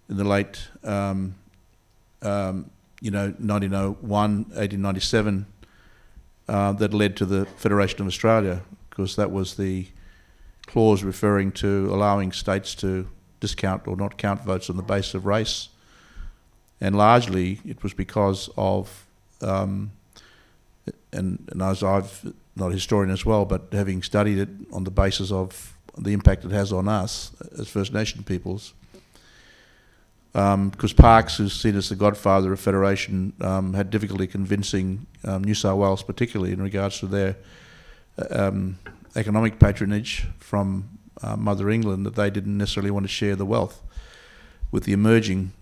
the late 1901, 1897, that led to the Federation of Australia, because that was the clause referring to allowing states to discount or not count votes on the basis of race. And largely it was because of, and as I've, not a historian as well, but having studied it on the basis of the impact it has on us as First Nation peoples, because Parkes, who's seen as the godfather of federation, had difficulty convincing New South Wales, particularly in regards to their economic patronage from Mother England, that they didn't necessarily want to share the wealth with the emerging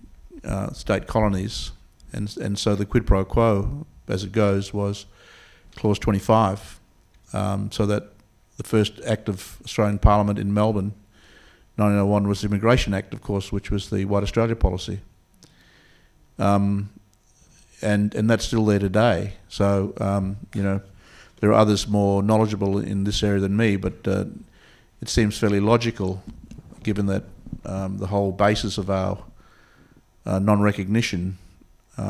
state colonies, and so the quid pro quo, as it goes, was Clause 25, so that the first act of Australian Parliament in Melbourne, 1901, was the Immigration Act, of course, which was the White Australia policy, and that's still there today. So there are others more knowledgeable in this area than me, but it seems fairly logical, given that the whole basis of our non-recognition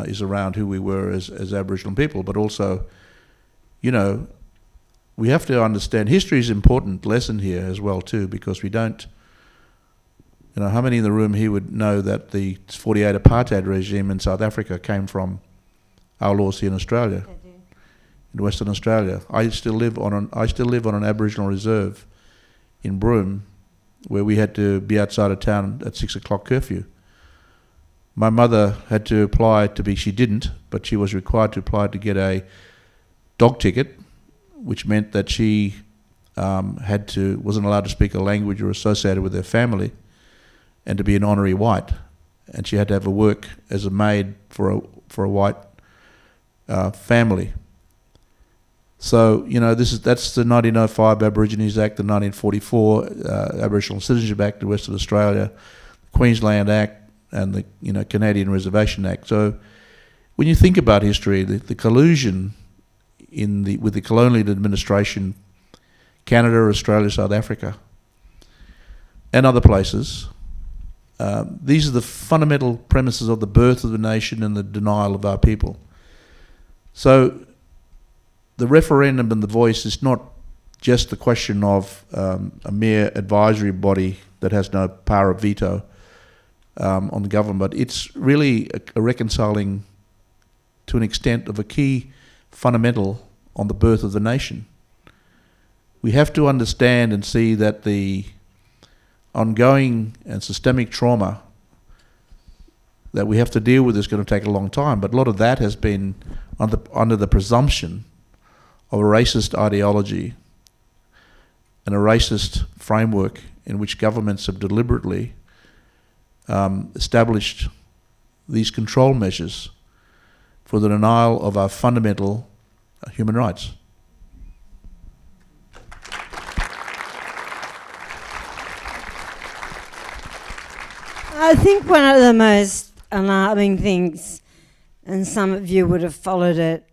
is around who we were as Aboriginal people, but also, we have to understand history is an important lesson here as well too, because we don't, how many in the room here would know that the 48 apartheid regime in South Africa came from our laws here in Australia, in Western Australia. I still live on an Aboriginal reserve in Broome, where we had to be outside of town at 6 o'clock curfew. My mother had to apply she didn't, but she was required to apply to get a dog ticket, which meant that she wasn't allowed to speak a language or associated with her family, and to be an honorary white, and she had to have a work as a maid for a white family. So that's the 1905 Aborigines Act, the 1944 Aboriginal Citizenship Act in Western Australia, the Queensland Act, and the Canadian Reservation Act. So when you think about history, the collusion with the colonial administration Canada, Australia, South Africa, and other places. These are the fundamental premises of the birth of the nation and the denial of our people. So the referendum and the voice is not just the question of a mere advisory body that has no power of veto on the government, but it's really a reconciling to an extent of a key fundamental on the birth of the nation. We have to understand and see that the ongoing and systemic trauma that we have to deal with is going to take a long time, but a lot of that has been under the presumption of a racist ideology and a racist framework in which governments have deliberately established these control measures for the denial of our fundamental human rights. I think one of the most alarming things, and some of you would have followed it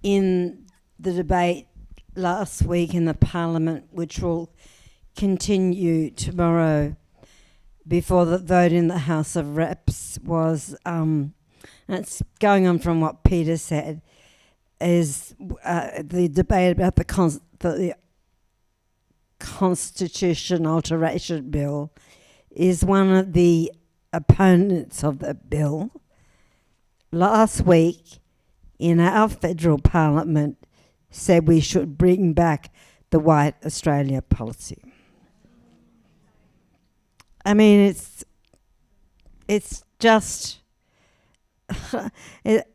in the debate last week in the Parliament, which will continue tomorrow before the vote in the House of Reps, was, and it's going on from what Peter said, is the debate about the Constitution Alteration Bill. Is one of the opponents of the bill last week in our federal parliament said we should bring back the White Australia policy. I mean, it's just I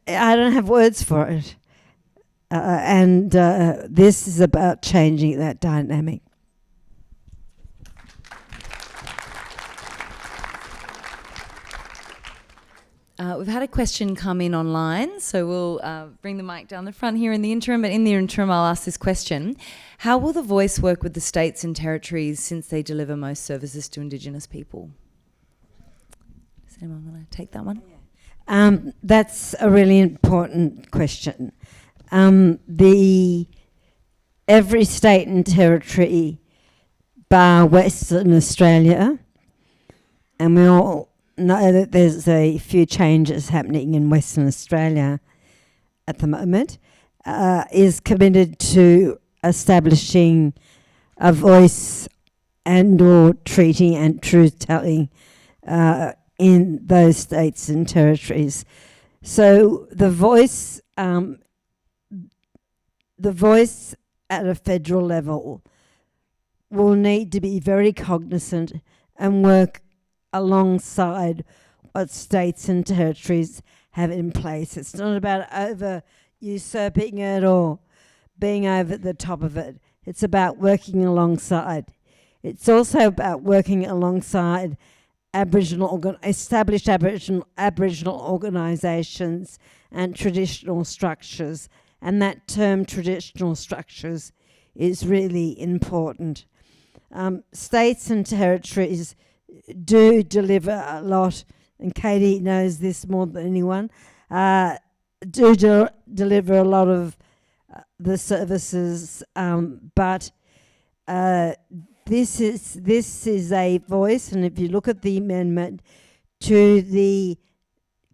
don't have words for it, and this is about changing that dynamic. We've had a question come in online, so we'll bring the mic down the front here in the interim. But in the interim, I'll ask this question. How will the voice work with the states and territories since they deliver most services to Indigenous people? Does anyone want to take that one? That's a really important question. Every state and territory, bar Western Australia, and we all know that there's a few changes happening in Western Australia at the moment, is committed to establishing a voice and or treaty and truth-telling in those states and territories. So the voice at a federal level will need to be very cognizant and work alongside what states and territories have in place. It's not about over usurping it or being over the top of it. It's about working alongside. It's also about working alongside established Aboriginal organisations and traditional structures. And that term, traditional structures, is really important. States and territories do deliver a lot, and Katy knows this more than anyone, deliver a lot of the services, but this is a voice, and if you look at the amendment to the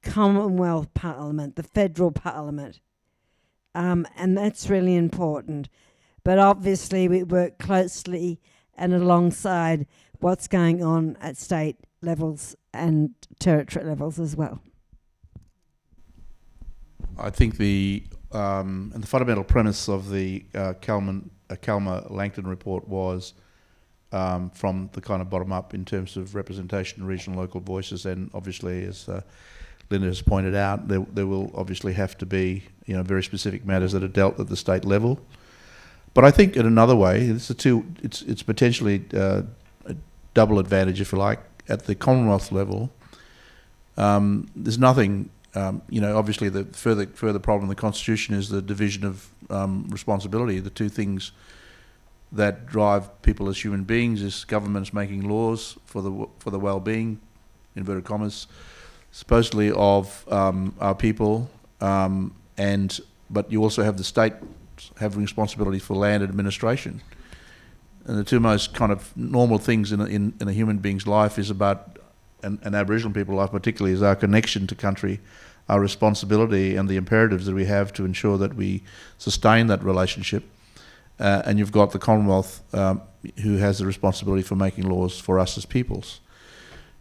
Commonwealth Parliament, the federal parliament, and that's really important. But obviously we work closely and alongside what's going on at state levels and territory levels as well. I think the fundamental premise of the Kalmar-Langton report was from the kind of bottom up in terms of representation of regional local voices, and obviously, as Linda has pointed out, there will obviously have to be very specific matters that are dealt at the state level. But I think in another way, it's potentially a double advantage, if you like, at the Commonwealth level. There's nothing, obviously the further problem in the Constitution is the division of responsibility. The two things that drive people as human beings is governments making laws for the well-being, inverted commas, supposedly of our people, but you also have the state having responsibility for land administration. and the two most kind of normal things in a human being's life is about, an Aboriginal people's life particularly, is our connection to country, our responsibility and the imperatives that we have to ensure that we sustain that relationship. And you've got the Commonwealth who has the responsibility for making laws for us as peoples.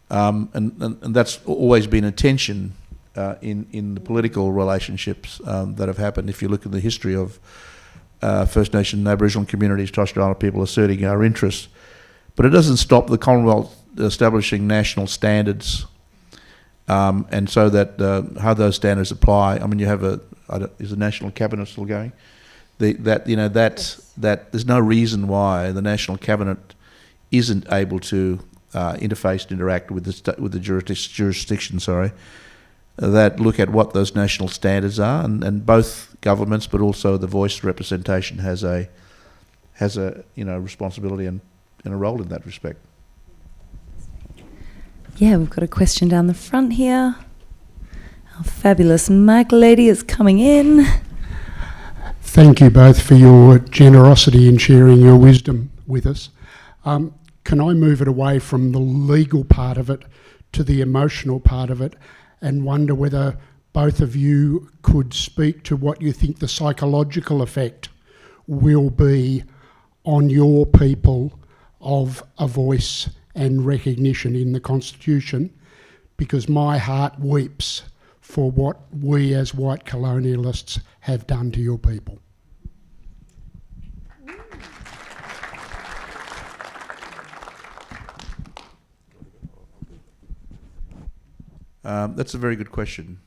And that's always been a tension in the political relationships that have happened. If you look at the history of First Nation Aboriginal communities, Torres Strait Islander people asserting our interests. But it doesn't stop the Commonwealth establishing national standards, and so that how those standards apply. I mean, you have is the National Cabinet still going? That there's no reason why the National Cabinet isn't able to interface and interact with the jurisdiction. That look at what those national standards are, and both governments, but also the voice representation has a responsibility and a role in that respect. Yeah, we've got a question down the front here. Our fabulous mic lady is coming in. Thank you both for your generosity in sharing your wisdom with us. Can I move it away from the legal part of it to the emotional part of it, and wonder whether both of you could speak to what you think the psychological effect will be on your people of a voice and recognition in the Constitution, because my heart weeps for what we as white colonialists have done to your people. That's a very good question.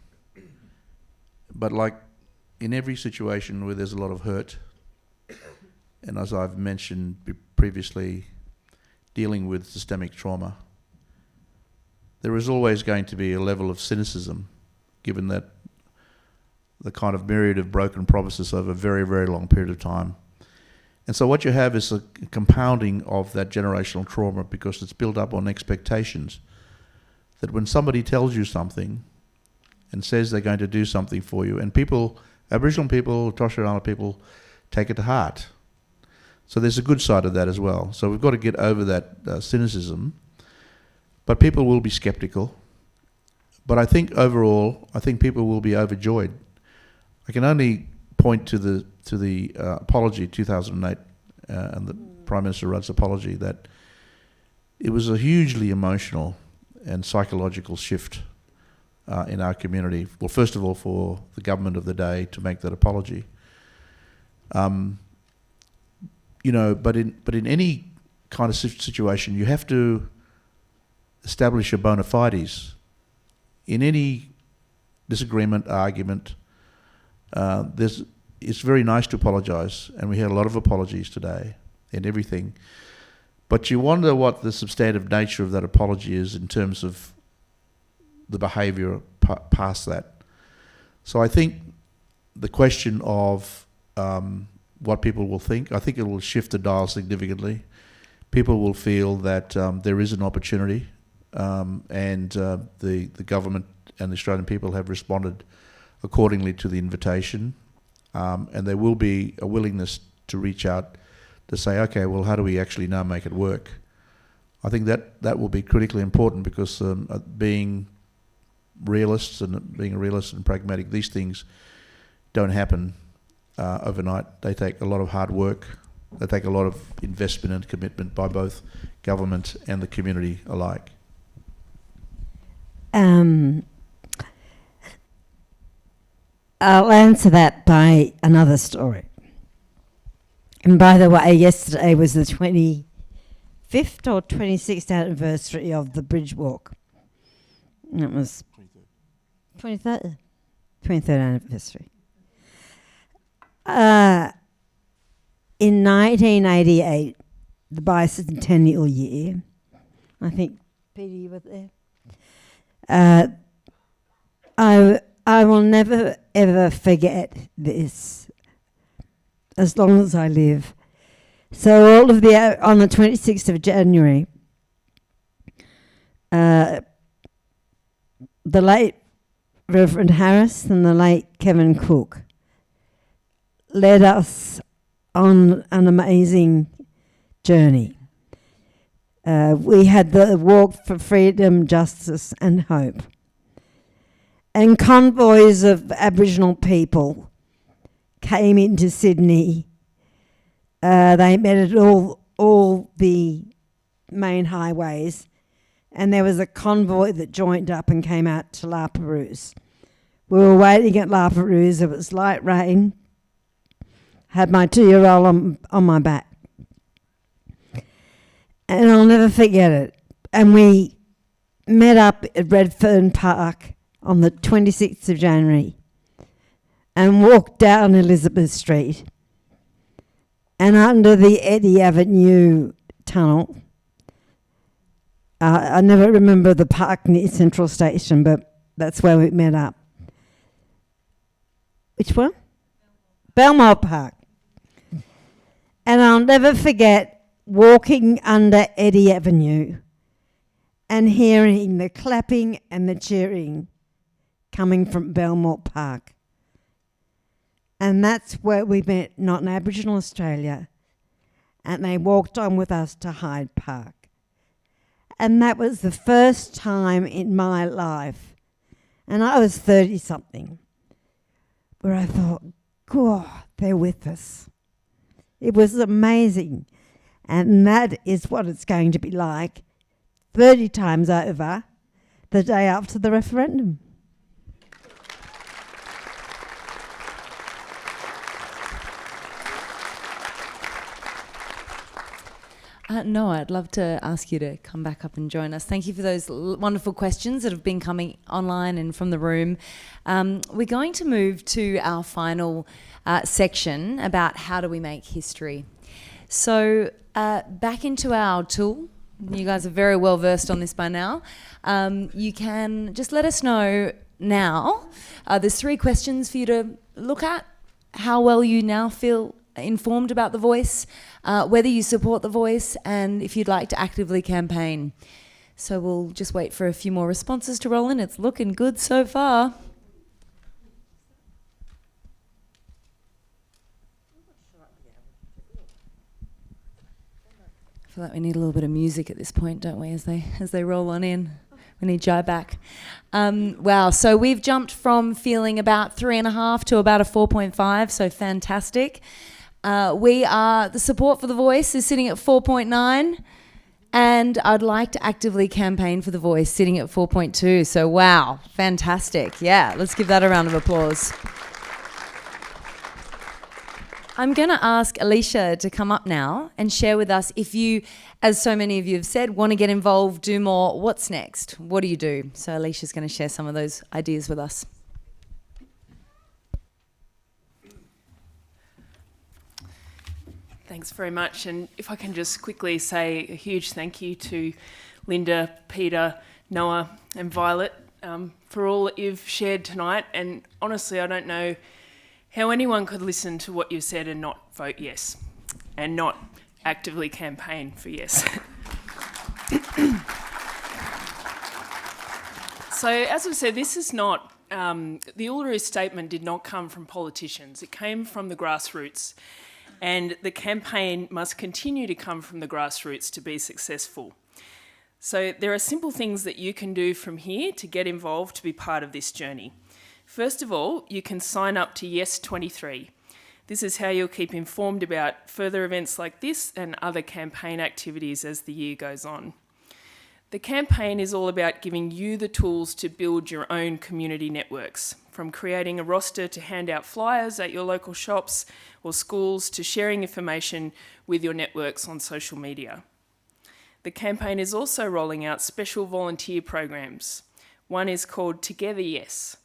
But like in every situation where there's a lot of hurt, and as I've mentioned previously, dealing with systemic trauma, there is always going to be a level of cynicism, given that the kind of myriad of broken promises over a very, very long period of time. And so what you have is a compounding of that generational trauma, because it's built up on expectations that when somebody tells you something and says they're going to do something for you, and people, Aboriginal people, Torres Strait Islander people, take it to heart. So there's a good side of that as well. So we've got to get over that cynicism. But people will be sceptical. But I think overall, people will be overjoyed. I can only point to the apology 2008 and the Prime Minister Rudd's apology, that it was a hugely emotional and psychological shift in our community. Well, first of all, for the government of the day to make that apology. But in any kind of situation, you have to establish your bona fides. In any disagreement, argument, it's very nice to apologise, and we had a lot of apologies today and everything. But you wonder what the substantive nature of that apology is in terms of the behaviour past that. So I think the question of what people will think, I think it will shift the dial significantly. People will feel that there is an opportunity, and the government and the Australian people have responded accordingly to the invitation, and there will be a willingness to reach out to say, okay, well, how do we actually now make it work? I think that will be critically important, because being realists and pragmatic, these things don't happen overnight. They take a lot of hard work. They take a lot of investment and commitment by both government and the community alike. I'll answer that by another story. And by the way, yesterday was the 25th or 26th anniversary of the Bridge Walk. And it was 23rd anniversary. In 1988, the bicentennial year, I think, Peter, you were there. I will never, ever forget this as long as I live. So on the 26th of January, the late Reverend Harris and the late Kevin Cook led us on an amazing journey. We had the walk for freedom, justice and hope. And convoys of Aboriginal people came into Sydney. They met at all the main highways, and there was a convoy that joined up and came out to La Perouse. We were waiting at La Perouse. It was light rain. Had my 2-year-old on my back. And I'll never forget it. And we met up at Redfern Park on the 26th of January and walked down Elizabeth Street and under the Eddy Avenue tunnel. I never remember the park near Central Station, but that's where we met up. Which one? Belmore Park. And I'll never forget walking under Eddy Avenue and hearing the clapping and the cheering coming from Belmore Park. And that's where we met Not in Aboriginal Australia, and they walked on with us to Hyde Park. And that was the first time in my life, and I was 30-something, where I thought, God, they're with us. It was amazing. And that is what it's going to be like 30 times over the day after the referendum. Noah, I'd love to ask you to come back up and join us. Thank you for those wonderful questions that have been coming online and from the room. We're going to move to our final section about how do we make history. So back into our tool. You guys are very well versed on this by now. You can just let us know now. There's 3 questions for you to look at. How well you now feel informed about the voice, whether you support the voice, and if you'd like to actively campaign. So we'll just wait for a few more responses to roll in. It's looking good so far. I feel like we need a little bit of music at this point, don't we, as they roll on in. We need Jai back. Wow, so we've jumped from feeling about 3.5 to about a 4.5, so fantastic. The support for the voice is sitting at 4.9, and I'd like to actively campaign for the voice sitting at 4.2. So wow, fantastic. Yeah, let's give that a round of applause. I'm going to ask Alicia to come up now and share with us, if you, as so many of you have said, want to get involved, do more, what's next? What do you do? So Alicia's going to share some of those ideas with us. Thanks very much. And if I can just quickly say a huge thank you to Linda, Peter, Noah and Violet for all that you've shared tonight. And honestly, I don't know how anyone could listen to what you've said and not vote yes, and not actively campaign for yes. So as I said, this is not, the Uluru Statement did not come from politicians. It came from the grassroots. And the campaign must continue to come from the grassroots to be successful. So there are simple things that you can do from here to get involved, to be part of this journey. First of all, you can sign up to Yes 23. This is how you'll keep informed about further events like this and other campaign activities as the year goes on. The campaign is all about giving you the tools to build your own community networks, from creating a roster to hand out flyers at your local shops or schools to sharing information with your networks on social media. The campaign is also rolling out special volunteer programs. One is called Together Yes,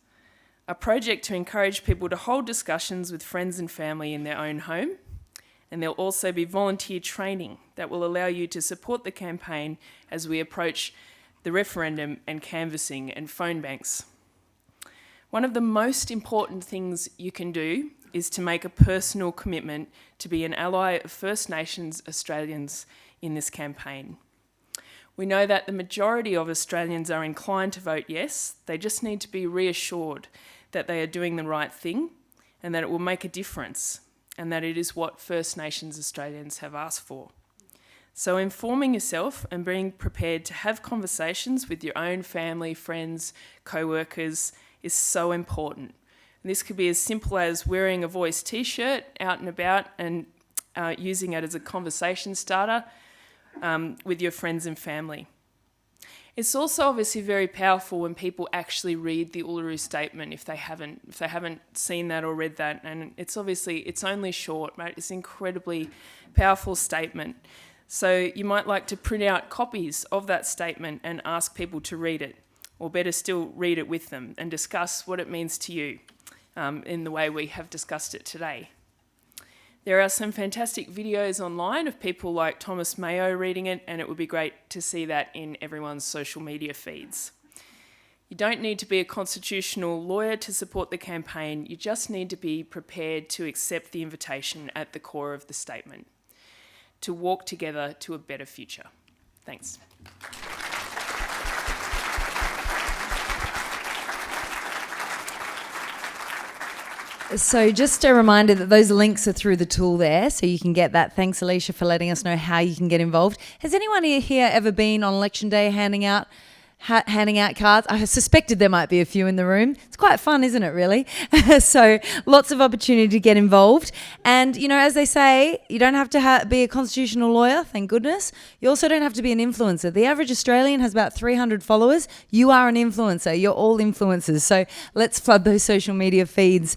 a project to encourage people to hold discussions with friends and family in their own home. And there'll also be volunteer training that will allow you to support the campaign as we approach the referendum and canvassing and phone banks. One of the most important things you can do is to make a personal commitment to be an ally of First Nations Australians in this campaign. We know that the majority of Australians are inclined to vote yes. They just need to be reassured that they are doing the right thing and that it will make a difference, and that it is what First Nations Australians have asked for. So informing yourself and being prepared to have conversations with your own family, friends, co-workers is so important. And this could be as simple as wearing a Voice t-shirt out and about and using it as a conversation starter with your friends and family. It's also obviously very powerful when people actually read the Uluru Statement if they haven't seen that or read that. And it's only short, right? It's an incredibly powerful statement. So you might like to print out copies of that statement and ask people to read it, or better still, read it with them and discuss what it means to you in the way we have discussed it today. There are some fantastic videos online of people like Thomas Mayo reading it, and it would be great to see that in everyone's social media feeds. You don't need to be a constitutional lawyer to support the campaign. You just need to be prepared to accept the invitation at the core of the statement, to walk together to a better future. Thanks. So just a reminder that those links are through the tool there, so you can get that. Thanks, Alicia, for letting us know how you can get involved. Has anyone here ever been on Election Day handing out cards? I suspected there might be a few in the room. It's quite fun, isn't it, really? So lots of opportunity to get involved. And, you know, as they say, you don't have to be a constitutional lawyer, thank goodness. You also don't have to be an influencer. The average Australian has about 300 followers. You are an influencer. You're all influencers. So let's flood those social media feeds.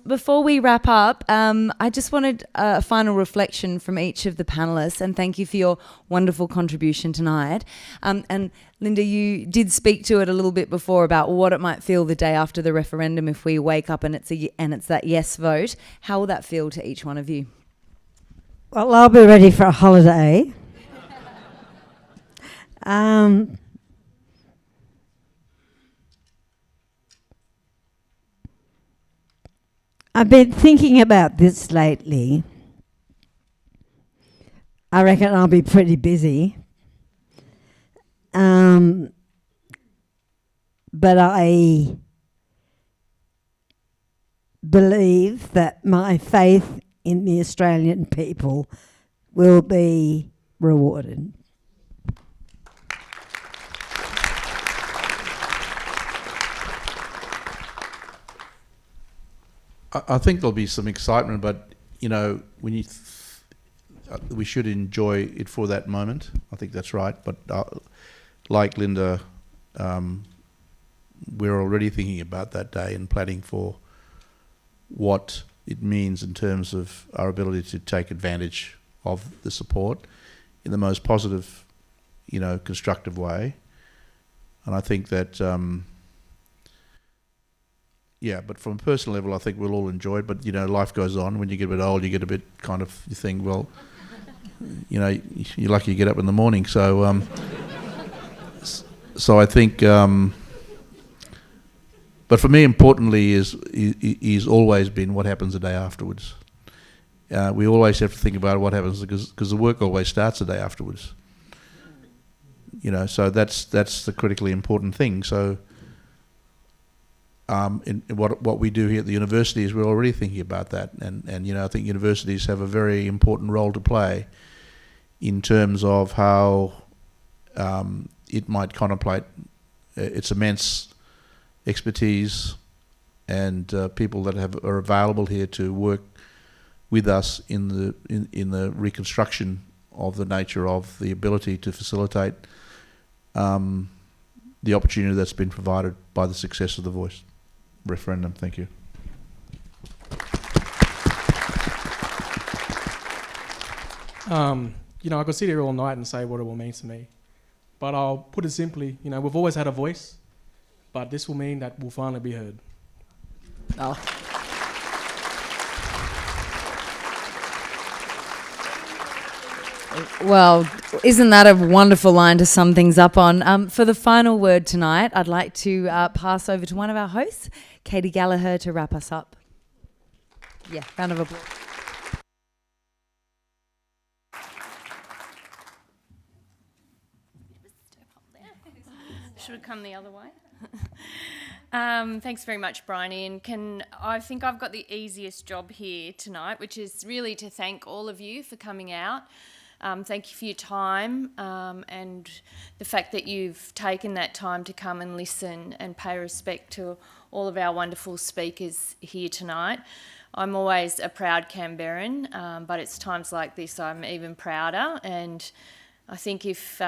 Before we wrap up, I just wanted a final reflection from each of the panellists, and thank you for your wonderful contribution tonight. And Linda, you did speak to it a little bit before about what it might feel the day after the referendum if we wake up and it's that yes vote. How will that feel to each one of you? Well, I'll be ready for a holiday. I've been thinking about this lately. I reckon I'll be pretty busy. But I believe that my faith in the Australian people will be rewarded. I think there'll be some excitement, but you know, when you we should enjoy it for that moment. I think that's right. But like Linda, we're already thinking about that day and planning for what it means in terms of our ability to take advantage of the support in the most positive, you know, constructive way. And I think that, yeah, but from a personal level, I think we'll all enjoy it. But, you know, life goes on. When you get a bit old, you get a bit kind of, you think, well, you know, you're lucky you get up in the morning. So, so I think, but for me, importantly, is always been what happens the day afterwards. We always have to think about what happens because the work always starts the day afterwards. You know, so that's the critically important thing. So, in what we do here at the university is we're already thinking about that, and you know, I think universities have a very important role to play in terms of how it might contemplate its immense expertise and people that are available here to work with us in the reconstruction of the nature of the ability to facilitate the opportunity that's been provided by the success of the Voice referendum. Thank you. You know, I could sit here all night and say what it will mean to me, but I'll put it simply. You know, we've always had a voice, but this will mean that we'll finally be heard. Oh. Well, isn't that a wonderful line to sum things up on? For the final word tonight, I'd like to pass over to one of our hosts, Katy Gallagher, to wrap us up. Yeah, round of applause. Should have come the other way. Thanks very much, Bryony. And I think I've got the easiest job here tonight, which is really to thank all of you for coming out. Thank you for your time and the fact that you've taken that time to come and listen and pay respect to all of our wonderful speakers here tonight. I'm always a proud Canberran, but it's times like this I'm even prouder. And I think if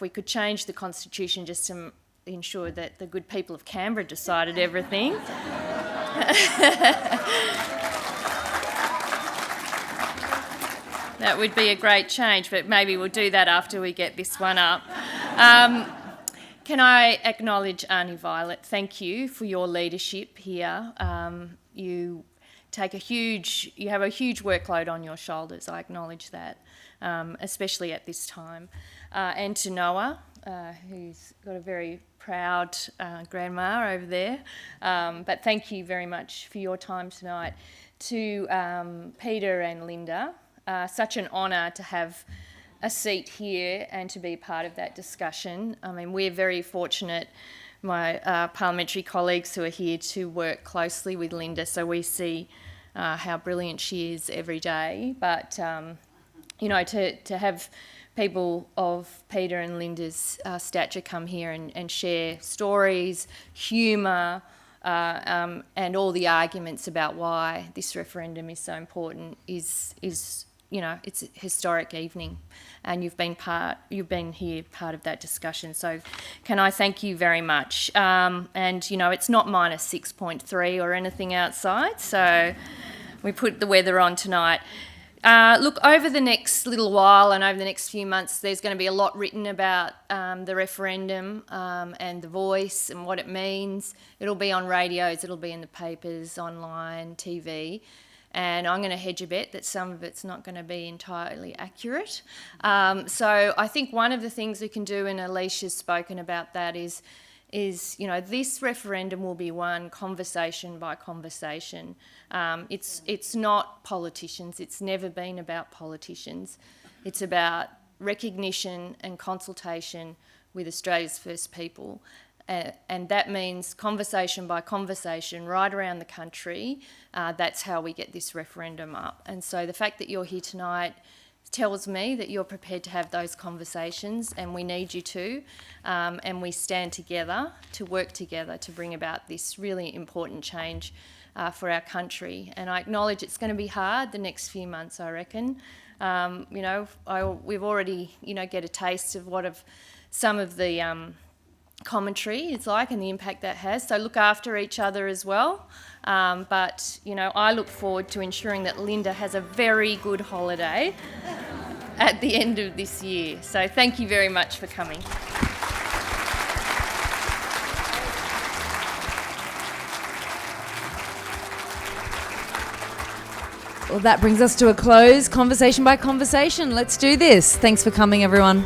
we could change the constitution just to ensure that the good people of Canberra decided everything. That would be a great change, but maybe we'll do that after we get this one up. Can I acknowledge Aunty Violet? Thank you for your leadership here. You have a huge workload on your shoulders. I acknowledge that, especially at this time. And to Noah, who's got a very proud grandma over there. But thank you very much for your time tonight. To Peter and Linda, such an honour to have a seat here and to be part of that discussion. I mean, we're very fortunate, my parliamentary colleagues who are here, to work closely with Linda, so we see how brilliant she is every day. But, to have people of Peter and Linda's stature come here and share stories, humour, and all the arguments about why this referendum is so important is it's a historic evening, and you've been here part of that discussion. So can I thank you very much? And it's not minus 6.3 or anything outside, so we put the weather on tonight. Look, over the next little while and over the next few months, there's going to be a lot written about the referendum and the voice and what it means. It'll be on radios, it'll be in the papers, online, TV. And I'm going to hedge a bet that some of it's not going to be entirely accurate. So I think one of the things we can do, and Alicia's spoken about that, is this referendum will be won conversation by conversation. It's not politicians. It's never been about politicians. It's about recognition and consultation with Australia's First People. And that means conversation by conversation right around the country. That's how we get this referendum up. And so the fact that you're here tonight tells me that you're prepared to have those conversations, and we need you to. And we stand together to work together to bring about this really important change for our country. And I acknowledge it's going to be hard the next few months, I reckon. We've already, get a taste of what some of the commentary is like and the impact that has. So look after each other as well. But I look forward to ensuring that Linda has a very good holiday at the end of this year. So thank you very much for coming. Well, that brings us to a close. Conversation by conversation. Let's do this. Thanks for coming, everyone.